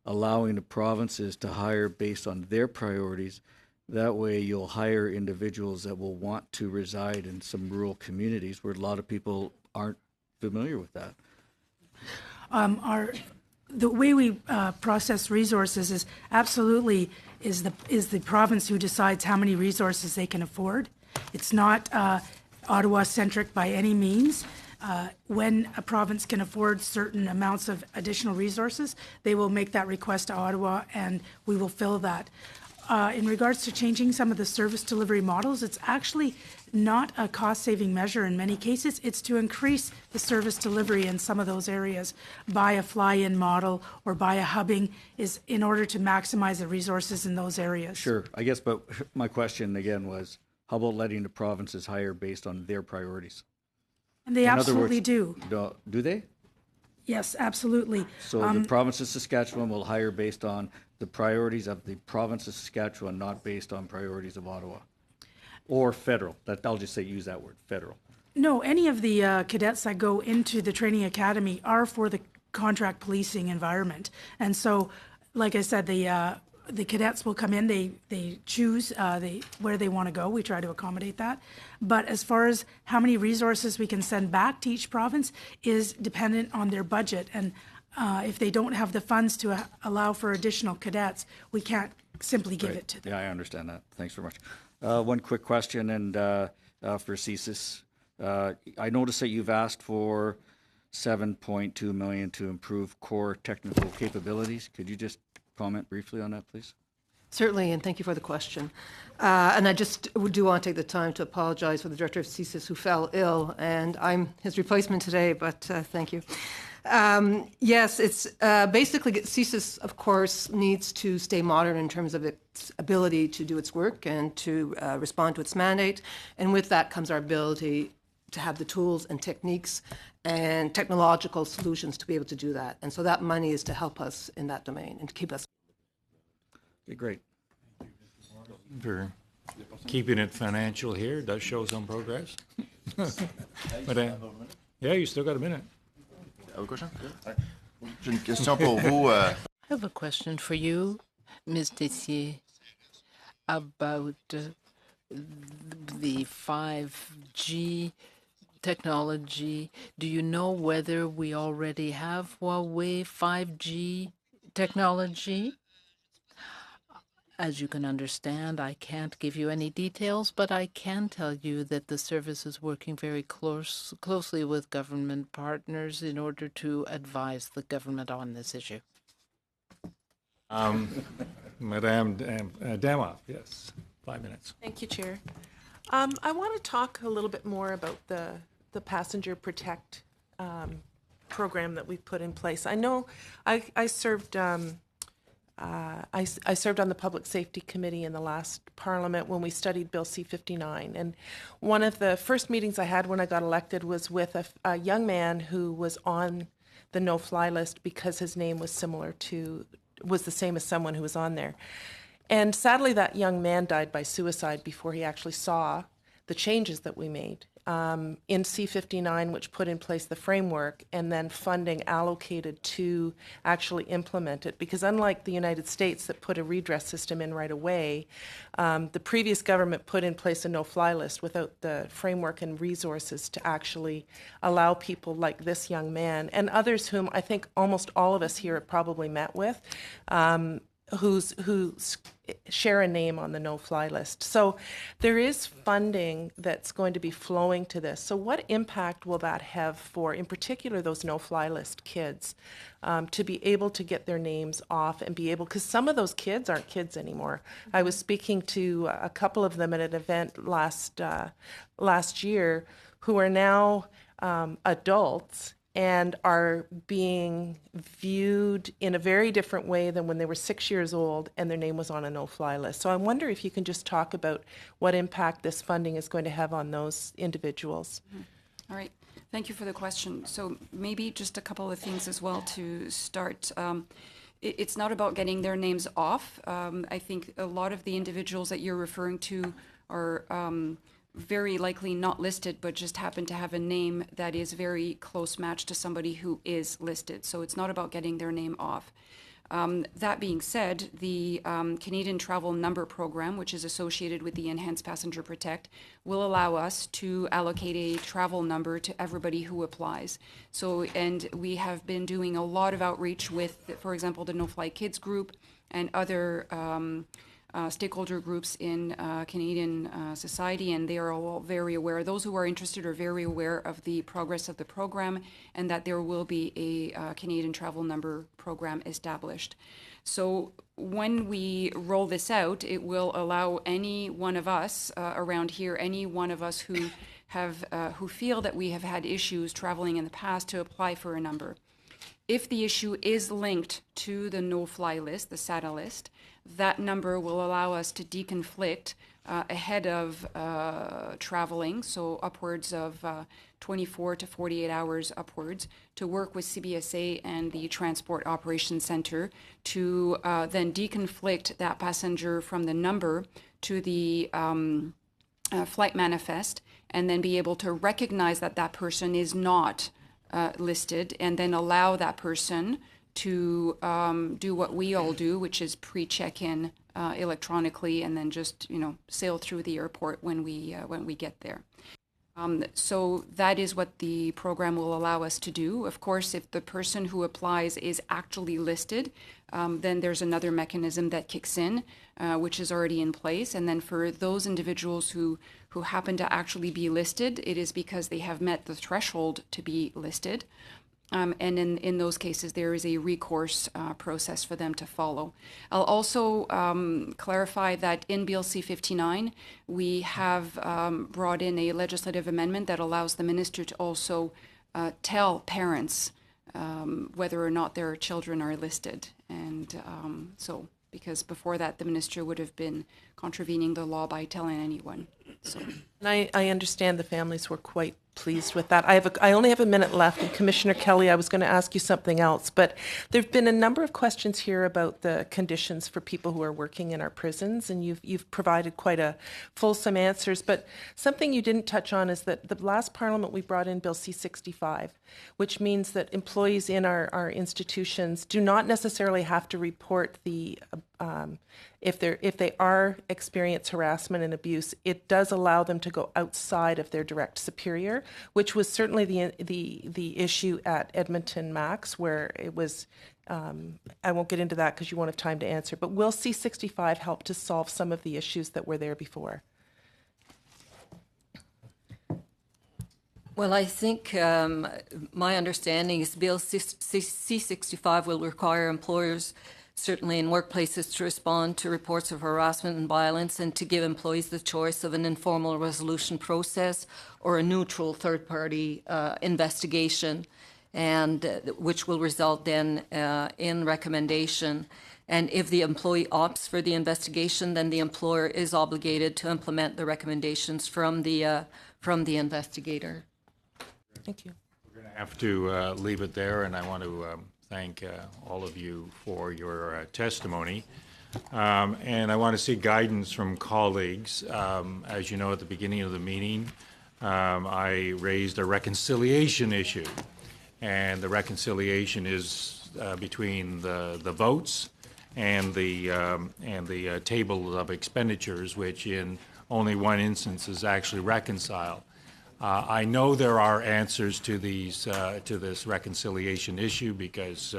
allowing the provinces to hire based on their priorities. That way you'll hire individuals that will want to reside in some rural communities where a lot of people aren't familiar with that. The way we process resources is absolutely is the province who decides how many resources they can afford. It's not Ottawa-centric by any means. When a province can afford certain amounts of additional resources, they will make that request to Ottawa and we will fill that. In regards to changing some of the service delivery models, it's actually not a cost-saving measure in many cases. It's to increase the service delivery in some of those areas by a fly-in model or by a hubbing is in order to maximize the resources in those areas. Sure, I guess, but my question again was, how about letting the provinces hire based on their priorities? And they absolutely do. Do they? Yes, absolutely. So the province of Saskatchewan will hire based on the priorities of the province of Saskatchewan, not based on priorities of Ottawa or federal. I'll just use that word, federal. No, any of the cadets that go into the training academy are for the contract policing environment. And so, like I said, the cadets will come in, they choose where they want to go. We try to accommodate that. But as far as how many resources we can send back to each province is dependent on their budget. And if they don't have the funds to allow for additional cadets, we can't simply give it to them. Yeah, I understand that. Thanks very much. One quick question and for CSIS. I noticed that you've asked for $7.2 million to improve core technical capabilities. Could you just comment briefly on that, please? Certainly, and thank you for the question. And I just do want to take the time to apologize for the director of CSIS who fell ill, and I'm his replacement today, but thank you. Yes, it's basically CSIS, of course, needs to stay modern in terms of its ability to do its work and to respond to its mandate. And with that comes our ability to have the tools and techniques and technological solutions to be able to do that. And so that money is to help us in that domain and to keep us. Okay, great. For keeping it financial here, it does show some progress. But yeah, you still got a minute. I have a question for you, Ms. Tessier, about the 5G technology. Do you know whether we already have Huawei 5G technology? As you can understand, I can't give you any details, but I can tell you that the service is working very closely with government partners in order to advise the government on this issue. Madame Damoff, yes, 5 minutes. Thank you, Chair. I want to talk a little bit more about the the Passenger Protect program that we've put in place. I know I served I served on the Public Safety Committee in the last Parliament when we studied Bill C-59. And one of the first meetings I had when I got elected was with a young man who was on the no-fly list because his name was was the same as someone who was on there. And sadly, that young man died by suicide before he actually saw the changes that we made in C-59, which put in place the framework and then funding allocated to actually implement it. Because unlike the United States that put a redress system in right away, the previous government put in place a no-fly list without the framework and resources to actually allow people like this young man and others whom I think almost all of us here have probably met with, who share a name on the no-fly list. So there is funding that's going to be flowing to this. So what impact will that have for, in particular, those no-fly list kids to be able to get their names off and be able, because some of those kids aren't kids anymore. I was speaking to a couple of them at an event last year who are now adults and are being viewed in a very different way than when they were 6 years old and their name was on a no-fly list. So I wonder if you can just talk about what impact this funding is going to have on those individuals. All right. Thank you for the question. So maybe just a couple of things as well to start. It's not about getting their names off. I think a lot of the individuals that you're referring to are very likely not listed, but just happen to have a name that is very close match to somebody who is listed. So it's not about getting their name off. That being said, the Canadian Travel Number Program, which is associated with the Enhanced Passenger Protect, will allow us to allocate a travel number to everybody who applies. So, and we have been doing a lot of outreach with, for example, the No Fly Kids group and other stakeholder groups in Canadian society, and they are all very aware. Those who are interested are very aware of the progress of the program and that there will be a Canadian Travel Number program established. So when we roll this out, it will allow any one of us around here, any one of us who who feel that we have had issues traveling in the past, to apply for a number. If the issue is linked to the no-fly list, the SATA list, that number will allow us to deconflict ahead of traveling, so upwards of 24 to 48 hours upwards, to work with CBSA and the Transport Operations Center to then deconflict that passenger from the number to the flight manifest, and then be able to recognize that that person is not listed, and then allow that person to do what we all do, which is pre-check-in electronically, and then just sail through the airport when we get there. So that is what the program will allow us to do. Of course, if the person who applies is actually listed, then there's another mechanism that kicks in, which is already in place. And then for those individuals who happen to actually be listed, it is because they have met the threshold to be listed. And in those cases, there is a recourse process for them to follow. I'll also clarify that in Bill C-59, we have brought in a legislative amendment that allows the minister to also tell parents whether or not their children are listed. And so, because before that, the minister would have been contravening the law by telling anyone. So. And I understand the families were quite pleased with that. I only have a minute left, and Commissioner Kelly, I was going to ask you something else, but there have been a number of questions here about the conditions for people who are working in our prisons, and you've provided quite a fulsome answers, but something you didn't touch on is that the last Parliament we brought in Bill C-65, which means that employees in our institutions do not necessarily have to report the if they are experience harassment and abuse. It does allow them to go outside of their direct superior, which was certainly the issue at Edmonton Max, where it was. I won't get into that because you won't have time to answer. But will C-65 help to solve some of the issues that were there before? Well, I think my understanding is Bill C-65 will require employers certainly in workplaces, to respond to reports of harassment and violence and to give employees the choice of an informal resolution process or a neutral third-party investigation, and which will result then in recommendation. And if the employee opts for the investigation, then the employer is obligated to implement the recommendations from the investigator. Thank you. We're going to have to leave it there, and I want to thank all of you for your testimony. And I want to seek guidance from colleagues. As you know, at the beginning of the meeting, I raised a reconciliation issue. And the reconciliation is between the votes and the table of expenditures, which in only one instance is actually reconciled. I know there are answers to this reconciliation issue because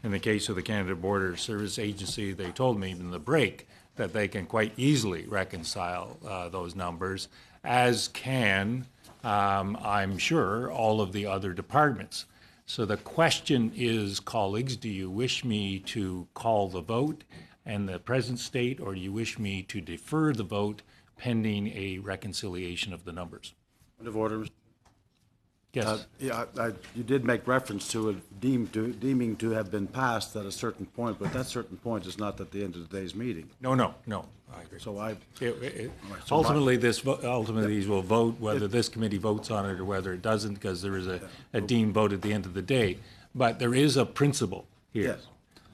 in the case of the Canada Border Service Agency, they told me in the break that they can quite easily reconcile those numbers, as can, I'm sure, all of the other departments. So the question is, colleagues, do you wish me to call the vote and the present state, or do you wish me to defer the vote pending a reconciliation of the numbers? Point of order. Yes. You did make reference to it deeming to have been passed at a certain point, but that certain point is not at the end of today's meeting. No, I agree. So ultimately, these will vote whether this committee votes on it or whether it doesn't, because there is a deemed vote at the end of the day. But there is a principle here. Yes.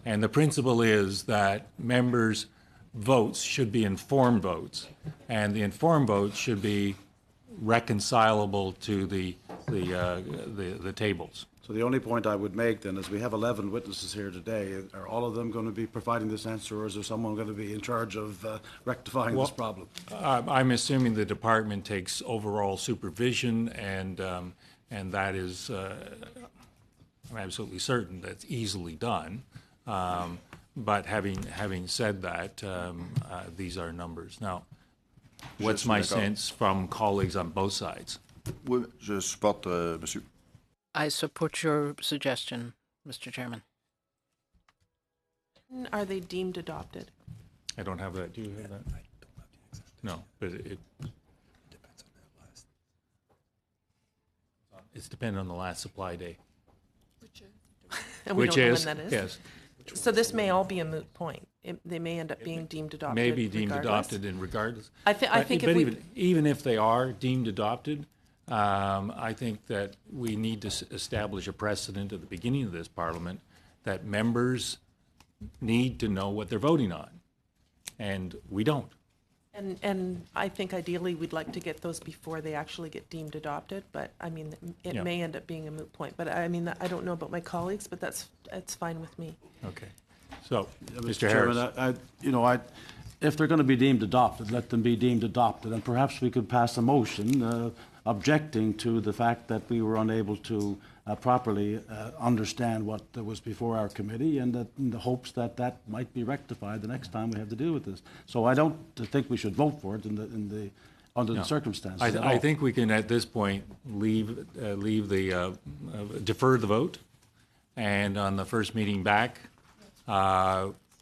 And the principle is that members' votes should be informed votes, and the informed votes should be reconcilable to the tables. So the only point I would make then is we have 11 witnesses here today. Are all of them going to be providing this answer, or is there someone going to be in charge of rectifying this problem? I'm assuming the department takes overall supervision, and that is, I'm absolutely certain that's easily done. But having said that, these are numbers. Now, what's my sense from colleagues on both sides? Oui, je supporte, monsieur. I support your suggestion, Mr. Chairman. Are they deemed adopted? I don't have that. Do you have that? No, but it's dependent on the last supply day. And we Which don't know is, when that is? yes. So this may all be a moot point. They may end up being deemed adopted. May be deemed regardless. adopted in regardless. I think if we, even if they are deemed adopted, I think that we need to establish a precedent at the beginning of this Parliament that members need to know what they're voting on, and we don't. and I think ideally we'd like to get those before they actually get deemed adopted. But I mean, it may end up being a moot point. But I mean, I don't know about my colleagues, but that's fine with me. Okay. So, Mr. Harris. Chairman, if they're going to be deemed adopted, let them be deemed adopted, and perhaps we could pass a motion objecting to the fact that we were unable to properly understand what was before our committee, and that in the hopes that that might be rectified the next time we have to deal with this. So I don't think we should vote for it under the circumstances. I think we can at this point defer the vote, and on the first meeting back,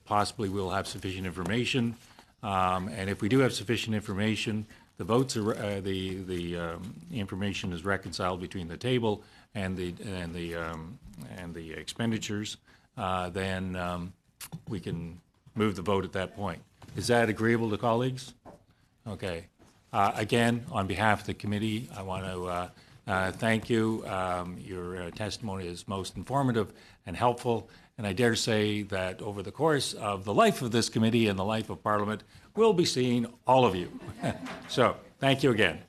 possibly we'll have sufficient information. And if we do have sufficient information, the votes are the information is reconciled between the table and the expenditures. Then we can move the vote at that point. Is that agreeable to colleagues? Okay. Again, on behalf of the committee, I want to thank you. Your testimony is most informative and helpful, and I dare say that over the course of the life of this committee and the life of Parliament, we'll be seeing all of you. So, thank you again.